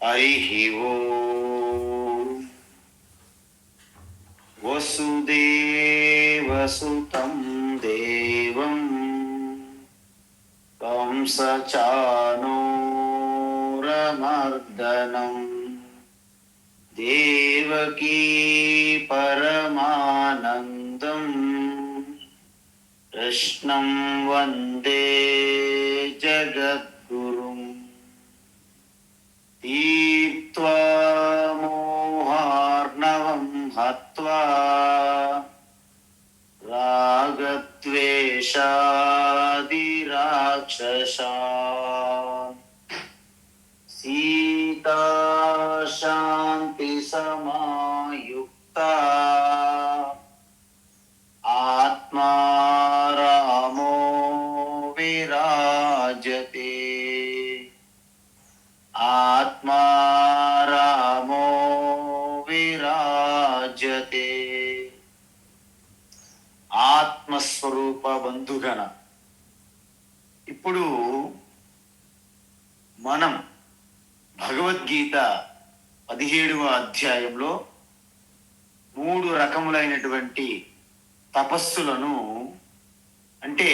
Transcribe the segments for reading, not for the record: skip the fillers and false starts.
హరిః ఓం వసుదేవసుతం దేవం కంసచానూరమర్దనం దేవకీ పరమానందం కృష్ణం వందే జగద్గురుం తీర్త్వా మోహార్ణవం హత్వా రాగద్వేషాదిరాక్షసాన్ సీతా శాంతి సమాయుక్తా ఆత్మా రామో విరాజతే ఆత్మా రామో విరాజతే. ఆత్మస్వరూప బంధుగణ, ఇప్పుడు మనం భగవద్గీత 17వ అధ్యాయంలో 3 రకములైనటువంటి తపస్సులను, అంటే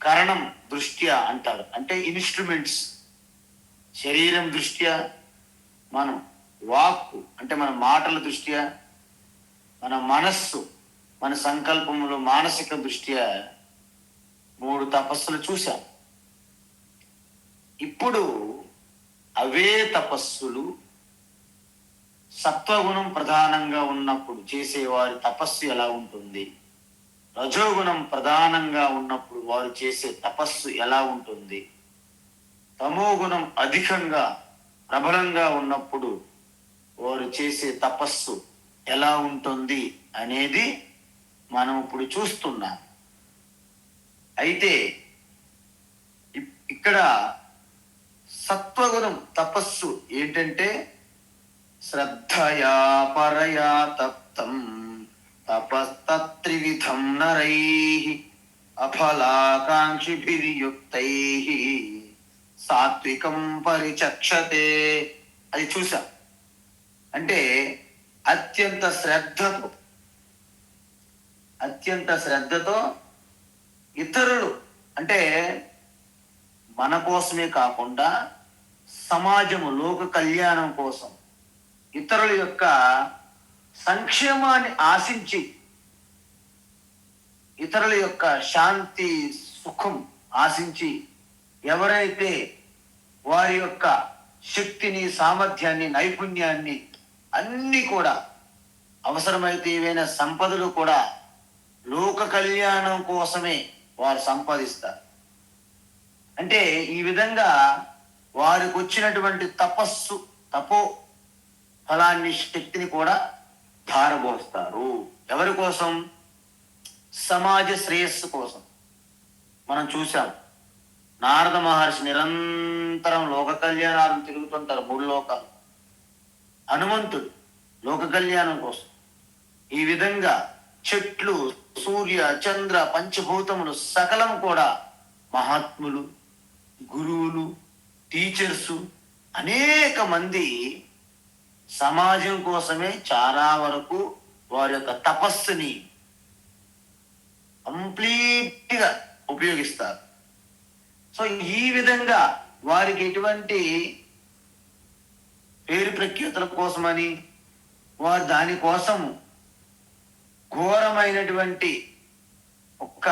కరణం దృష్ట్యా అంటారు, అంటే ఇన్స్ట్రుమెంట్స్. శరీరం దృష్ట్యా మనం, వాక్కు అంటే మన మాటల దృష్ట్యా, మన మనస్సు, మన సంకల్పములు, మానసిక దృష్ట్యా 3 తపస్సులు చూశాం. ఇప్పుడు అవే తపస్సులు సత్వగుణం ప్రధానంగా ఉన్నప్పుడు చేసేవారి తపస్సు ఎలా ఉంటుంది, రజోగుణం ప్రధానంగా ఉన్నప్పుడు వారు చేసే తపస్సు ఎలా ఉంటుంది, తమోగుణం అధికంగా ప్రబలంగా ఉన్నప్పుడు వారు చేసే తపస్సు ఎలా ఉంటుంది అనేది మనం ఇప్పుడు చూస్తున్నాం. అయితే ఇక్కడ సత్వగుణం తపస్సు ఏంటంటే శ్రద్ధయా పరయా తప్తం తపస్తత్రివిధం నరైః అఫలాకాంక్షిభిర్యుక్తైః సాత్వికం పరిచక్షతే. అది చూసాం. అంటే అత్యంత శ్రద్ధతో ఇతరులు, అంటే మన కోసమే కాకుండా సమాజము, లోక కళ్యాణం కోసం, ఇతరుల యొక్క సంక్షేమాన్ని ఆశించి, ఇతరుల యొక్క శాంతి సుఖం ఆశించి, ఎవరైతే వారి యొక్క శక్తిని, సామర్థ్యాన్ని, నైపుణ్యాన్ని అన్ని కూడా, అవసరమైతే ఏవైనా సంపదలు కూడా లోక కళ్యాణం కోసమే వారు సంపాదిస్తారు. అంటే ఈ విధంగా వారికి వచ్చినటువంటి తపస్సు, తపో ఫలాన్ని, శక్తిని కూడా ధారపోస్తారు. ఎవరి కోసం? సమాజ శ్రేయస్సు కోసం. మనం చూసాం, నారద మహర్షి నిరంతరం లోక కళ్యాణాలను తిరుగుతుంటారు, 3 లోకాలు. హనుమంతుడు లోక కళ్యాణం కోసం. ఈ విధంగా చెట్లు, సూర్య, చంద్ర, పంచభూతములు సకలం కూడా మహాత్ములు, గురువులు, టీచర్సు, అనేక మంది సమాజం కోసమే చాలా వరకు వారి యొక్క తపస్సుని కంప్లీట్గా ఉపయోగిస్తారు. సో ఈ విధంగా వారికి ఎటువంటి పేరు ప్రఖ్యాతుల కోసమని వారు దానికోసం ఘోరమైనటువంటి ఒక్క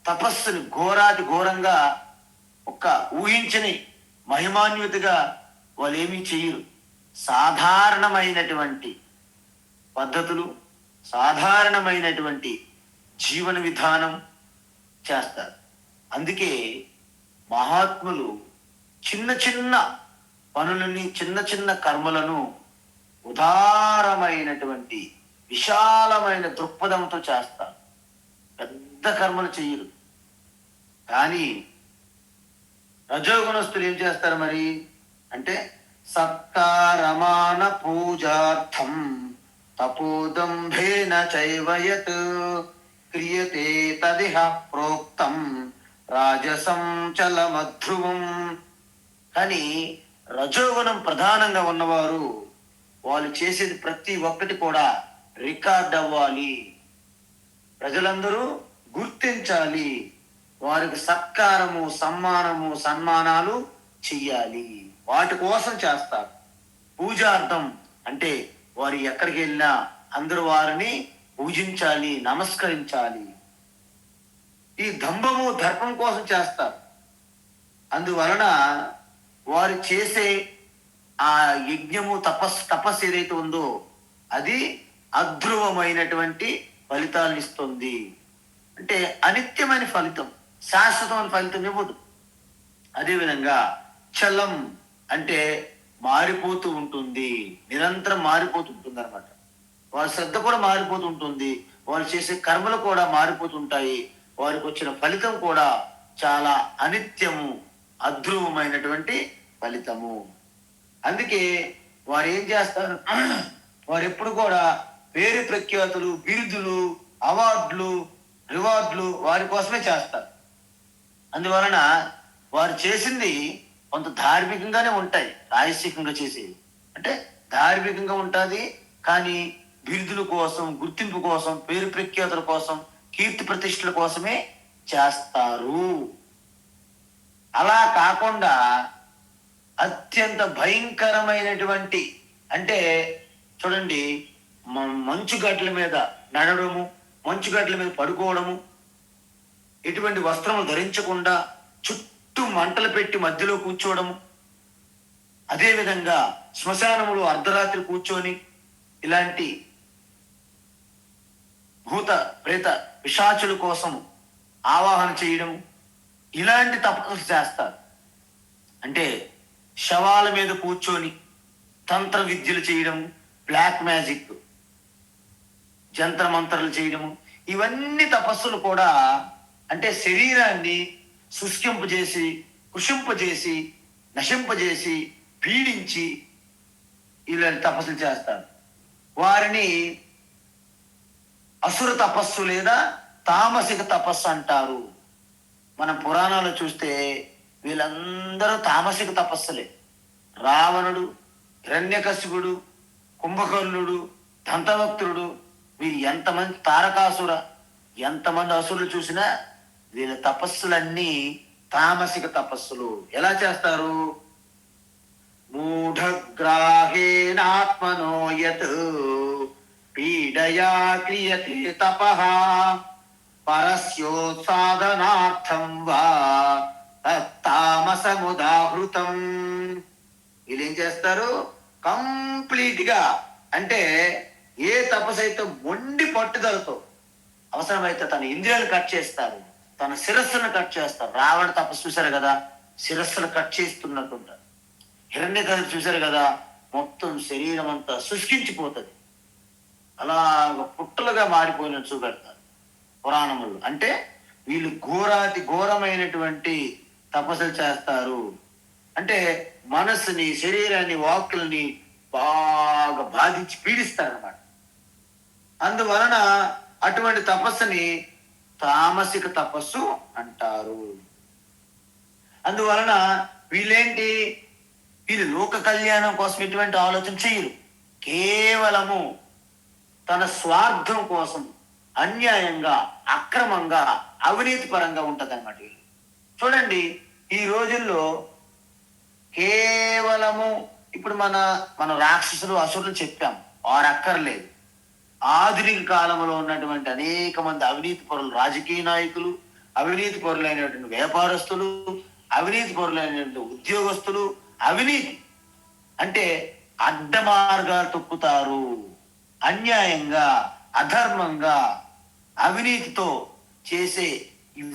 తపస్సుని, ఘోరాతి ఘోరంగా ఒక్క ఊహించని మహిమాన్వితగా వాళ్ళు ఏమీ చేయరు. సాధారణమైనటువంటి పద్ధతులు, సాధారణమైనటువంటి జీవన విధానం చేస్తారు. అందుకే మహాత్ములు చిన్న చిన్న పనులని, చిన్న చిన్న కర్మలను ఉదారమైనటువంటి విశాలమైన దృక్పథంతో చేస్తారు. పెద్ద కర్మలు చెయ్యరు. కానీ రజోగుణస్తులు ఏం చేస్తారు మరి అంటే సత్కారమాన పూజార్థం తపోదంభేన చైవయత్ క్రియతే తదిహ ప్రోక్తం రాజసం చలమధ్రువం. కానీ రజోగుణం ప్రధానంగా ఉన్నవారు వాళ్ళు చేసేది ప్రతి ఒక్కటి కూడా రికార్డ్ అవ్వాలి, ప్రజలందరూ గుర్తించాలి, వారికి సత్కారము సమ్మానము సన్మానాలు చెయ్యాలి, వాటి కోసం చేస్తారు. పూజార్థం అంటే వారు ఎక్కడికి వెళ్ళినా అందరూ వారిని పూజించాలి, నమస్కరించాలి. ఈ దంభము దర్పం కోసం చేస్తారు. అందువలన వారు చేసే ఆ యజ్ఞము తపస్సు ఏదైతే ఉందో అది అధ్రువమైనటువంటి ఫలితాలను ఇస్తుంది. అంటే అనిత్యమైన ఫలితం, శాశ్వతమైన ఫలితం ఇవ్వదు. అదేవిధంగా చలం అంటే మారిపోతూ ఉంటుంది, నిరంతరం మారిపోతుంటుంది అనమాట. వారి శ్రద్ధ కూడా మారిపోతుంటుంది, వారు చేసే కర్మలు కూడా మారిపోతుంటాయి, వారికి వచ్చిన ఫలితం కూడా చాలా అనిత్యము, అధ్రువమైనటువంటి ఫలితము. అందుకే వారు ఏం చేస్తారు, వారు ఎప్పుడు కూడా పేరు ప్రఖ్యాతులు, బిరుదులు, అవార్డులు, రివార్డులు వారి కోసమే చేస్తారు. అందువలన వారు చేసింది కొంత ధార్మికంగానే ఉంటాయి. రాజసికంగా చేసేవి అంటే ధార్మికంగా ఉంటుంది, కానీ బిరుదుల కోసం, గుర్తింపు కోసం, పేరు ప్రఖ్యాతుల కోసం, కీర్తి ప్రతిష్టల కోసమే చేస్తారు. అలా కాకుండా అత్యంత భయంకరమైనటువంటి అంటే చూడండి, మంచుగడ్డల మీద నడవడము, మంచుగడ్డల మీద పడుకోవడము, ఎటువంటి వస్త్రములు ధరించకుండా చుట్టూ మంటలు పెట్టి మధ్యలో కూర్చోవడము, అదేవిధంగా శ్మశానములు అర్ధరాత్రి కూర్చొని ఇలాంటి భూత ప్రేత పిశాచుల కోసం ఆవాహన చేయడం, ఇలాంటి తపస్సులు చేస్తారు. అంటే శవాల మీద కూర్చొని తంత్ర విద్యలు చేయడం, బ్లాక్ మ్యాజిక్, జంత్ర మంత్రాలు చేయడము, ఇవన్నీ తపస్సులు కూడా అంటే శరీరాన్ని శుష్కింపజేసి, కృషింపజేసి, నశింపజేసి, పీడించి ఇలాంటి తపస్సులు చేస్తారు. వారిని అసుర తపస్సు లేదా తామసిక తపస్సు అంటారు. మన పురాణాలు చూస్తే వీళ్ళందరూ తామసిక తపస్సులే. రావణుడు, హిరణ్యకశిపుడు, కుంభకర్ణుడు, దంతవక్తుడు, వీరు ఎంతమంది, తారకాసుర, ఎంతమంది అసురులు చూసినా వీళ్ళ తపస్సులన్నీ తామసిక తపస్సులు. ఎలా చేస్తారు? మూఢగ్రాహేనాత్మనో యత్ పీడయా క్రియతే తపః పరస్యోత్సాదనార్థం వా తామసముదాహృతం. వీళ్ళేం చేస్తారు? కంప్లీట్ గా అంటే ఏ తపస్సు అయితే మొండి పట్టుదలతో, అవసరమైతే తన ఇంద్రియాలు కట్ చేస్తారు, తన శిరస్సును కట్ చేస్తారు. రావణ తపస్సు చూశారు కదా, శిరస్సును కట్ చేస్తున్నట్టుంటారు. హిరణ్యకశిపుడు చూశారు కదా, మొత్తం శరీరం అంతా శుష్కించిపోతుంది, అలా పుట్టలుగా మారిపోయిన చూపెడతారు పురాణములు. అంటే వీళ్ళు ఘోరాతి ఘోరమైనటువంటి తపస్సులు చేస్తారు. అంటే మనస్సుని, శరీరాన్ని, వాక్కులని బాగా బాధించి పీడిస్తారన్నమాట. అందువలన అటువంటి తపస్సుని తామసిక తపస్సు అంటారు. అందువలన వీళ్ళేంటి, వీళ్ళు లోక కళ్యాణం కోసం ఎటువంటి ఆలోచన చేయరు, కేవలము తన స్వార్థం కోసం అన్యాయంగా, అక్రమంగా, అవినీతి పరంగా ఉంటది అన్నమాట. చూడండి, ఈ రోజుల్లో కేవలము ఇప్పుడు మన రాక్షసులు, అసురులు చెప్పాం, వారు అక్కర్లేదు. ఆధునిక కాలంలో ఉన్నటువంటి అనేక మంది అవినీతి పరులు, రాజకీయ నాయకులు, అవినీతి పరులైనటువంటి వ్యాపారస్తులు, అవినీతి పరులైనటువంటి ఉద్యోగస్తులు, అవినీతి అంటే అడ్డ మార్గాలు తొక్కుతారు, అన్యాయంగా, అధర్మంగా, అవినీతితో చేసే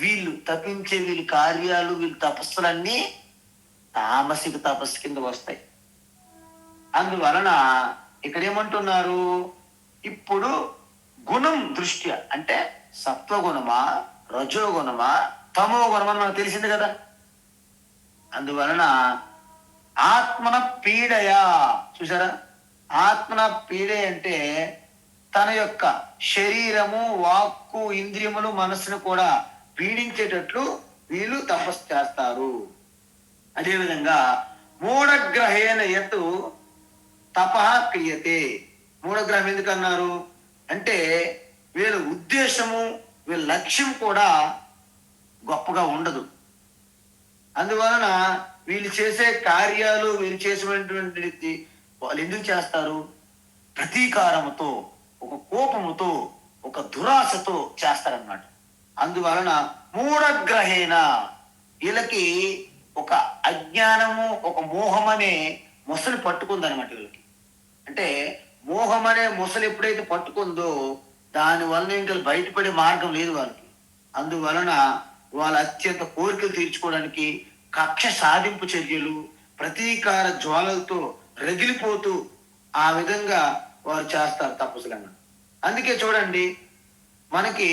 వీళ్ళు తప్పించే వీళ్ళ కార్యాలు, వీళ్ళ తపస్సులన్నీ తామసిక తపస్సు కింద వస్తాయి. అందువలన ఇక్కడ ఏమంటున్నారు, ఇప్పుడు గుణం దృష్ట్యా అంటే సత్వగుణమా, రజోగుణమా, తమో గుణమా మనకు తెలిసింది కదా. అందువలన ఆత్మన పీడయా, చూసారా, ఆత్మన పీడ అంటే తన యొక్క శరీరము, వాక్కు, ఇంద్రియములు, మనస్సును కూడా పీడించేటట్లు వీళ్ళు తపస్సు చేస్తారు. అదేవిధంగా మూఢ మూఢగ్రహేణ యత్ తపః క్రియతే. మూఢగ్రహం ఎందుకన్నారు అంటే వీళ్ళ ఉద్దేశము, వీళ్ళ లక్ష్యం కూడా గొప్పగా ఉండదు. అందువలన వీళ్ళు చేసే కార్యాలు, వీళ్ళు చేసేటువంటి వాళ్ళు ఎందుకు చేస్తారు? ప్రతీకారముతో, ఒక కోపముతో, ఒక దురాశతో చేస్తారన్నమాట. అందువలన మూఢగ్రహేణ వీళ్ళకి ఒక అజ్ఞానము, ఒక మోహం అనే మొసలు పట్టుకుందనమాట వీళ్ళకి. అంటే మోహం అనే మొసలు ఎప్పుడైతే పట్టుకుందో దానివల్ల ఇంకా బయటపడే మార్గం లేదు వాళ్ళకి. అందువలన వాళ్ళ అత్యంత కోరికలు తీర్చుకోవడానికి కక్ష సాధింపు చర్యలు, ప్రతీకార జ్వాలలతో రగిలిపోతూ ఆ విధంగా వారు చేస్తారు తపస్సులను. అందుకే చూడండి, మనకి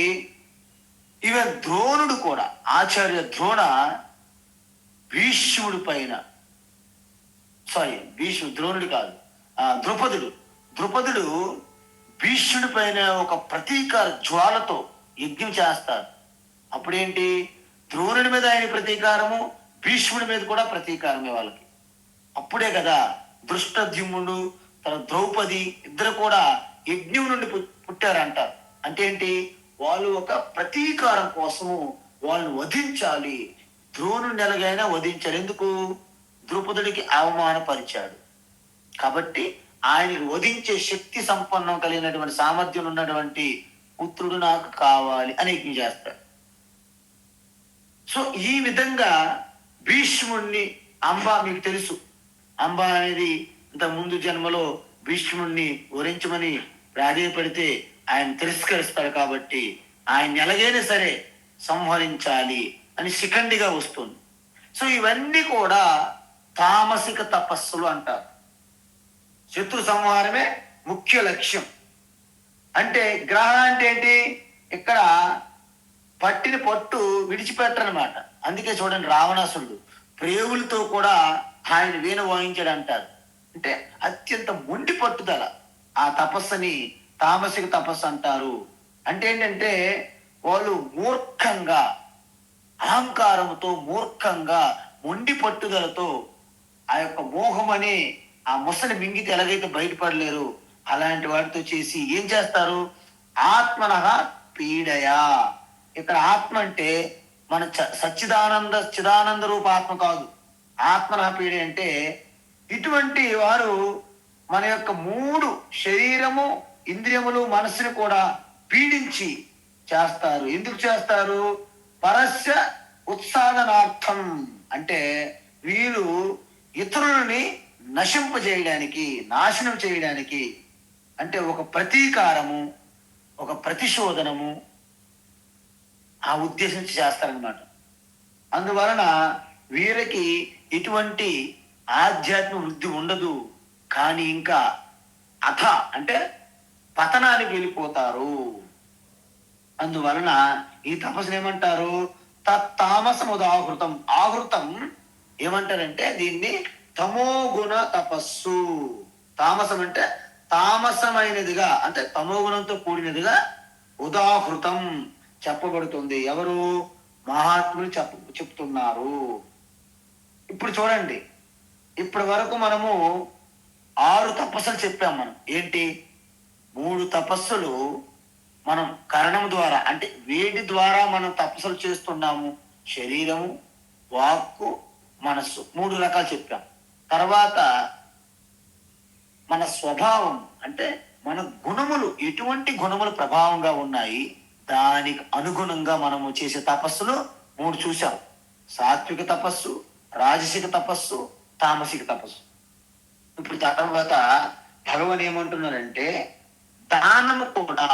ఈవెన్ ద్రోణుడు కూడా, ఆచార్య ద్రోణ భీష్ముడి పైన, ద్రోణుడు కాదు, ద్రుపదుడు భీష్ముడి పైన ఒక ప్రతీకార జ్వాలతో యజ్ఞం చేస్తారు. అప్పుడేంటి, ద్రోణుడి మీద ఆయన ప్రతీకారము, భీష్ముడి మీద కూడా ప్రతీకారమే వాళ్ళకి. అప్పుడే కదా దృష్టద్యుమ్నుడు, తన ద్రౌపది ఇద్దరు కూడా యజ్ఞం నుండి పుట్టారంటారు. అంటే ఏంటి, వాళ్ళు ఒక ప్రతీకారం కోసము వాళ్ళని వధించాలి. ద్రోణుడిని ఎలాగైనా వధించాలి. ఎందుకు? ద్రుపదుడికి అవమానపరిచాడు కాబట్టి ఆయనకి వధించే శక్తి సంపన్నం కలిగినటువంటి సామర్థ్యం ఉన్నటువంటి పుత్రుడు నాకు కావాలి అని యజ్ఞం చేస్తాడు. సో ఈ విధంగా భీష్ముడిని మీకు తెలుసు, అంబ అనేది ఇంత ముందు జన్మలో భీష్ముడిని వరించమని ప్రాధేయపడితే ఆయన తిరస్కరిస్తాడు. కాబట్టి ఆయన ఎలాగైనా సరే సంహరించాలి అని శిఖండిగా వస్తుంది. సో ఇవన్నీ కూడా తామసిక తపస్సులు అంటారు. శత్రు సంహారమే ముఖ్య లక్ష్యం. అంటే గ్రహణ అంటే ఏంటి, ఇక్కడ పట్టిన పట్టు విడిచిపెట్టరనమాట. అందుకే చూడండి, రావణాసురుడు ప్రేవులతో కూడా ఆయన వీణ వాయించాడు అంటారు. అంటే అత్యంత మొండి పట్టుదల. ఆ తపస్సుని తామసిక తపస్సు అంటారు. అంటే ఏంటంటే వాళ్ళు మూర్ఖంగా, అహంకారంతో, మూర్ఖంగా, మొండి పట్టుదలతో ఆ యొక్క మోహం అనే ఆ ముసలి మింగితే ఎలాగైతే బయటపడలేరు అలాంటి వాటితో చేసి ఏం చేస్తారు, ఆత్మనః పీడయా. ఇక్కడ ఆత్మ అంటే మన చిదానంద రూప ఆత్మ కాదు. ఆత్మనః పీడ అంటే ఇటువంటి వారు మన యొక్క 3 శరీరము, ఇంద్రియములు, మనస్సుని కూడా పీడించి చేస్తారు. ఎందుకు చేస్తారు? పరస్య ఉత్సాదనార్థం. అంటే వీరు ఇతరులని నశింపజేయడానికి, నాశనం చేయడానికి, అంటే ఒక ప్రతీకారము, ఒక ప్రతిశోధనము ఆ ఉద్దేశించి చేస్తారనమాట. అందువలన వీరికి ఇటువంటి ఆధ్యాత్మిక వృద్ధి ఉండదు. కానీ ఇంకా అంటే పతనానికి వెళ్ళిపోతారు. అందువలన ఈ తపస్సును ఏమంటారు? తత్తామసముదాహృతం. ఆహృతం ఏమంటారంటే దీన్ని తమోగుణ తపస్సు. తామసం అంటే తామసమైనదిగా, అంటే తమోగుణంతో కూడినదిగా ఉదాహృతం చెప్పబడుతుంది. ఎవరు? మహాత్ములు చెప్తున్నారు. ఇప్పుడు చూడండి, ఇప్పటి వరకు మనము 6 తపస్సులు చెప్పాం. మనం ఏంటి, 3 తపస్సులు మనం కరణం ద్వారా, అంటే వేడి ద్వారా మనం తపస్సులు చేస్తున్నాము. శరీరము, వాక్కు, మనస్సు 3 రకాలు చెప్పాం. తర్వాత మన స్వభావం, అంటే మన గుణములు, ఎటువంటి గుణములు ప్రభావంగా ఉన్నాయి, దానికి అనుగుణంగా మనము చేసే తపస్సులు 3 చూసాం. సాత్విక తపస్సు, రాజసిక తపస్సు, తామసిక తపస్సు. ఇప్పుడు తర్వాత భగవాన్ ఏమంటున్నారంటే దానము కూడా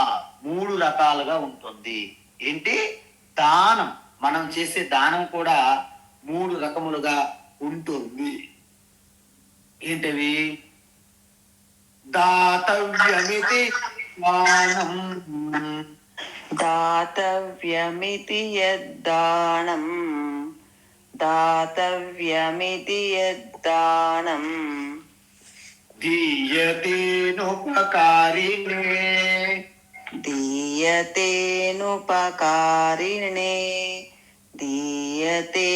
3 రకాలుగా ఉంటుంది. ఏంటి? దానం, మనం చేసే దానం కూడా 3 రకములుగా ఉంటుంది. ఏంటవి? దాతవ్యమితి దానం, దాతవ్యమితి యద్దానం, దాతవ్యమితి యద్దానం, దీయతేనుపకారిణే, దీయతేనుపకారిణే, దీయతేనుపకారిణే.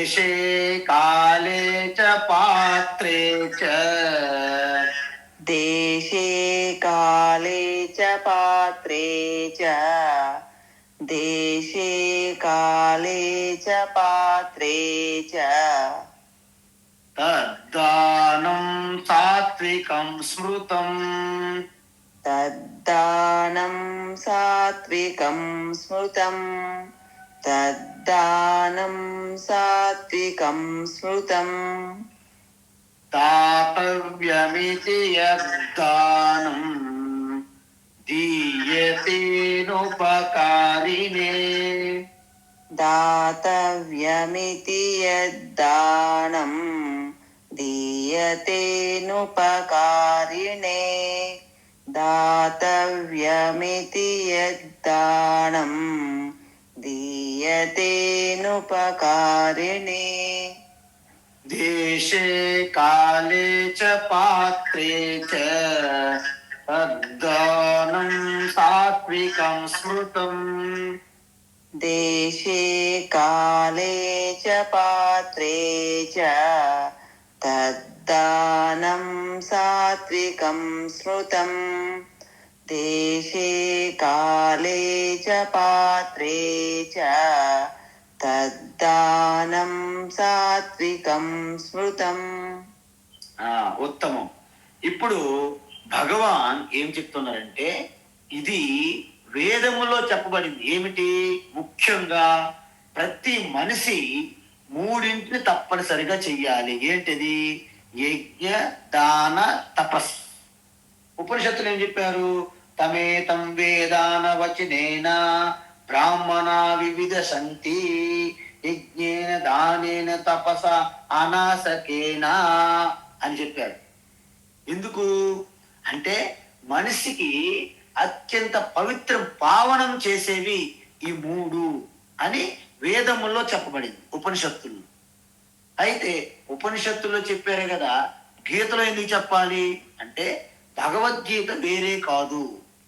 దేశే కాలే చ పాత్రే చ దేశే కాలే చ పాత్రే చ దేశే కాలే చ పాత్రే చ తద్దానం సాత్వికం స్మృతం తద్దానం సాత్వికం స్మృతం తద్దానం సాత్వికం స్మృతం దాతవ్యమితి యద్దానం దీయతేనుపకారిణే దాతవ్యమితి యద్దానం దీయతేనుపకారిణే దాతవ్యమితి యద్దానం దీయతేనుపకారిణే దేశే కాలే చ పాత్రే చ తద్దానం సాత్వికం స్మృతం దేశే కాలే చ పాత్రే చ తద్దానం సాత్వికం స్మృతం దేశే కాలే చ పాత్రే చ తద్దానం సాత్వికం స్మృతం. ఉత్తమం. ఇప్పుడు భగవాన్ ఏం చెప్తున్నారంటే ఇది వేదములో చెప్పబడింది. ఏమిటి? ముఖ్యంగా ప్రతి మనిషి మూడింటిని తప్పనిసరిగా చెయ్యాలి. ఏంటిది? యజ్ఞ, దాన, తపస్. ఉపనిషత్తులు ఏం చెప్పారు? తమేతం వేదాన వచనేన బ్రాహ్మణ వివిధ సంతి యజ్ఞేన దానేన తపస అనాసకేన అని చెప్పారు. ఎందుకు అంటే మనిషికి అత్యంత పవిత్రం, పావనం చేసేవి ఈ మూడు అని వేదముల్లో చెప్పబడింది, ఉపనిషత్తుల్లో. అయితే ఉపనిషత్తుల్లో చెప్పారే కదా, గీతలో ఎందుకు చెప్పాలి అంటే భగవద్గీత వేరే కాదు,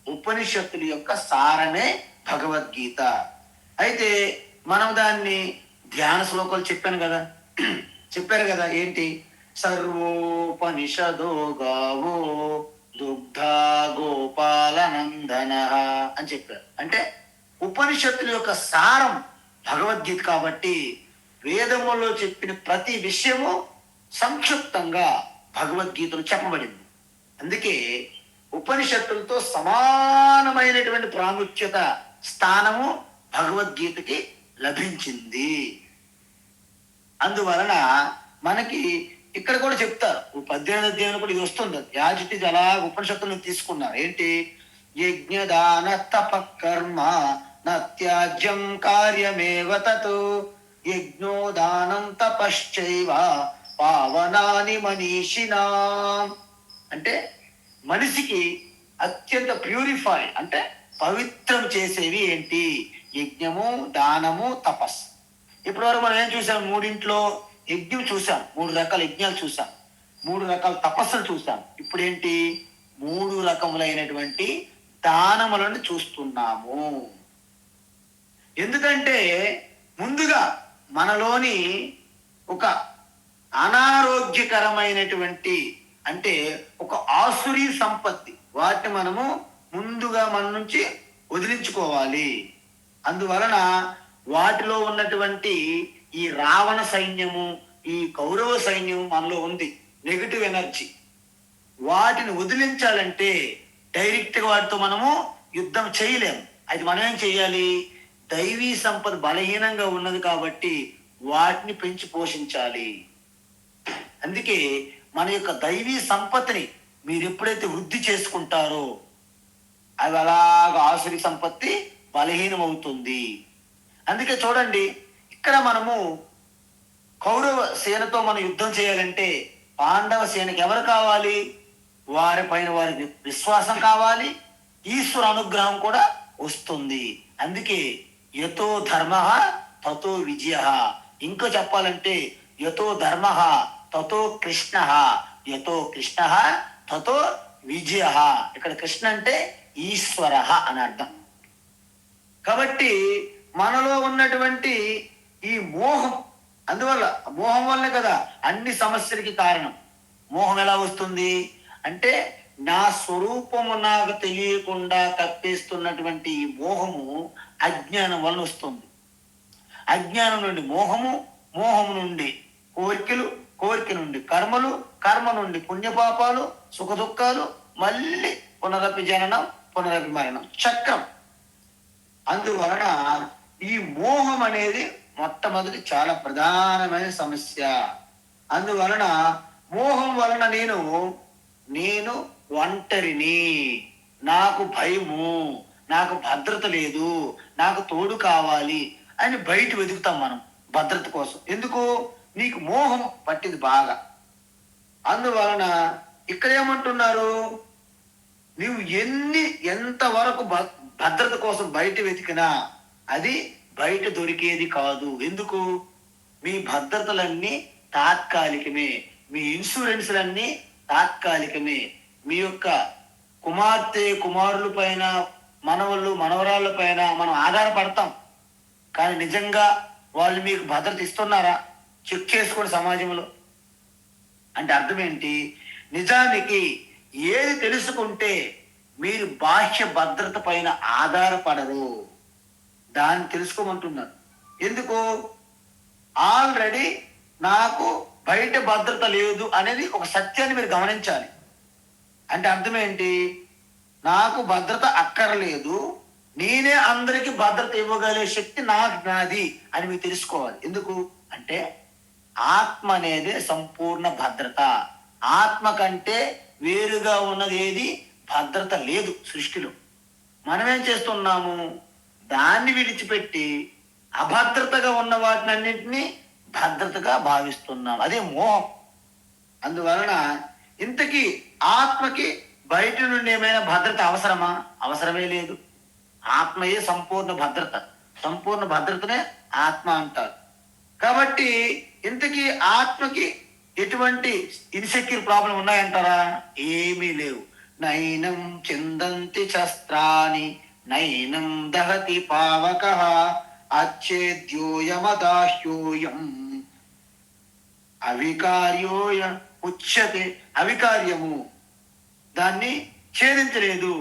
ఉపనిషత్తుల యొక్క సారమే భగవద్గీత. అయితే మనం దాన్ని ధ్యాన శ్లోకాలు చెప్పాను కదా, చెప్పారు కదా. ఏంటి? సర్వోపనిషదో గావో దుగ్ధ గోపాలనందన అని చెప్పారు. అంటే ఉపనిషత్తుల యొక్క సారం భగవద్గీత కాబట్టి వేదములో చెప్పిన ప్రతి విషయము సంక్షిప్తంగా భగవద్గీతలో చెప్పబడింది. అందుకే ఉపనిషత్తులతో సమానమైనటువంటి ప్రాముఖ్యత, స్థానము భగవద్గీతకి లభించింది. అందువలన మనకి ఇక్కడ కూడా చెప్తారు, 18వ అధ్యాయంలో కూడా ఇది వస్తుంది. యాజిటి అలా ఉపనిషత్తులను తీసుకున్నారు. ఏంటి? యజ్ఞదాన తపకర్మ నత్యాజ్యం కార్యమేవ తత్ యజ్ఞో దానం తపశ్చైవ పావనాని మనీషినా. అంటే మనిషికి అత్యంత ప్యూరిఫై అంటే పవిత్రం చేసేవి ఏంటి? యజ్ఞము, దానము, తపస్సు. ఇప్పటివరకు మనం ఏం చూసాం? మూడింట్లో యజ్ఞం చూసాం, 3 రకాల యజ్ఞాలు చూసాం, 3 రకాల తపస్సులు చూసాం. ఇప్పుడు ఏంటి? 3 రకములైనటువంటి దానములను చూస్తున్నాము. ఎందుకంటే ముందుగా మనలోని ఒక అనారోగ్యకరమైనటువంటి అంటే ఒక ఆసురీ సంపత్తి, వాటిని మనము ముందుగా మన నుంచి వదిలించుకోవాలి. అందువలన వాటిలో ఉన్నటువంటి ఈ రావణ సైన్యము, ఈ కౌరవ సైన్యము మనలో ఉంది, నెగటివ్ ఎనర్జీ. వాటిని వదిలించాలంటే డైరెక్ట్గా వాటితో మనము యుద్ధం చేయలేము. అది మనం ఏం చేయాలి? దైవీ సంపద బలహీనంగా ఉన్నది కాబట్టి వాటిని పెంచి పోషించాలి. అందుకే మన యొక్క దైవీ సంపత్తిని మీరు ఎప్పుడైతే వృద్ధి చేసుకుంటారో అది అలాగా ఆసురి సంపత్తి బలహీనం అవుతుంది. అందుకే చూడండి, ఇక్కడ మనము కౌరవ సేనతో మనం యుద్ధం చేయాలంటే పాండవ సేనకి ఎవరు కావాలి? వారిపైన వారికి విశ్వాసం కావాలి, ఈశ్వర అనుగ్రహం కూడా వస్తుంది. అందుకే యతో ధర్మ తతో విజయ. ఇంకో చెప్పాలంటే యతో ధర్మ తతో కృష్ణ, యతో కృష్ణ తతో విజయ. ఇక్కడ కృష్ణ అంటే ఈశ్వర అని అర్థం. కాబట్టి మనలో ఉన్నటువంటి ఈ మోహం, అందువల్ల మోహం వల్లే కదా అన్ని సమస్యలకి కారణం. మోహం ఎలా వస్తుంది అంటే నా స్వరూపము నాకు తెలియకుండా కప్పేస్తున్నటువంటి ఈ మోహము అజ్ఞానం వలన వస్తుంది. అజ్ఞానం నుండి మోహము, మోహం నుండి కోరికలు, కోరిక నుండి కర్మలు, కర్మ నుండి పుణ్యపాపాలు, సుఖ దుఃఖాలు, మళ్ళీ పునరపి జననం, పునరపి మరణం, చక్రం. అందువలన ఈ మోహం అనేది మొట్టమొదటి చాలా ప్రధానమైన సమస్య. అందువలన మోహం వలన నేను ఒంటరిని, నాకు భయము, నాకు భద్రత లేదు, నాకు తోడు కావాలి అని బయట వెతుకుతాం మనం భద్రత కోసం. ఎందుకు? నీకు మోహం పట్టింది బాగా. అందువలన ఇక్కడ ఏమంటున్నారు, నువ్వు ఎంతవరకు భద్రత కోసం బయట వెతికినా అది బయట దొరికేది కాదు. ఎందుకు? మీ భద్రతలన్నీ తాత్కాలికమే, మీ ఇన్సూరెన్స్లన్నీ తాత్కాలికమే. మీ యొక్క కుమార్తె కుమారుల పైన, మనవళ్ళు మనవరాళ్ళ పైన మనం ఆధారపడతాం. కానీ నిజంగా వాళ్ళు మీకు భద్రత ఇస్తున్నారా? చెక్ చేసుకోండి సమాజంలో. అంటే అర్థం ఏంటి? నిజానికి ఏది తెలుసుకుంటే మీరు బాహ్య భద్రత పైన ఆధారపడరు, దాన్ని తెలుసుకోమంటున్నారు. ఎందుకు? ఆల్రెడీ నాకు బయట భద్రత లేదు అనేది ఒక సత్యాన్ని మీరు గమనించాలి. అంటే అర్థం ఏంటి? నాకు భద్రత అక్కర్లేదు, నేనే అందరికీ భద్రత ఇవ్వగలిగే శక్తి నాది అని మీరు తెలుసుకోవాలి. ఎందుకు అంటే ఆత్మ అనేది సంపూర్ణ భద్రత. ఆత్మ కంటే వేరుగా ఉన్నది ఏది భద్రత లేదు సృష్టిలో. మనం ఏం చేస్తున్నాము? దాన్ని విడిచిపెట్టి అభద్రతగా ఉన్న వాటిని అన్నింటినీ భద్రతగా భావిస్తున్నాం. అదే మోహం. అందువలన ఇంతకీ ఆత్మకి బయట నుండి ఏమైనా భద్రత అవసరమా? అవసరమే లేదు. ఆత్మయే సంపూర్ణ భద్రత. సంపూర్ణ భద్రతనే ఆత్మ అంటారు. కాబట్టి ఇంతకీ ఆత్మకి ఎటువంటి ఇన్సెక్యూర్ ప్రాబ్లం ఉన్నాయంటారా? ఏమీ లేవు. నైనం చిందంతి శస్త్రాని నైనం దహతి పావక అచ్చేద్యోయమదాహ్యోయం అవికార్యోయ ఉచ్యతే. అవికార్యము, దాన్ని ఛేదించలేదు,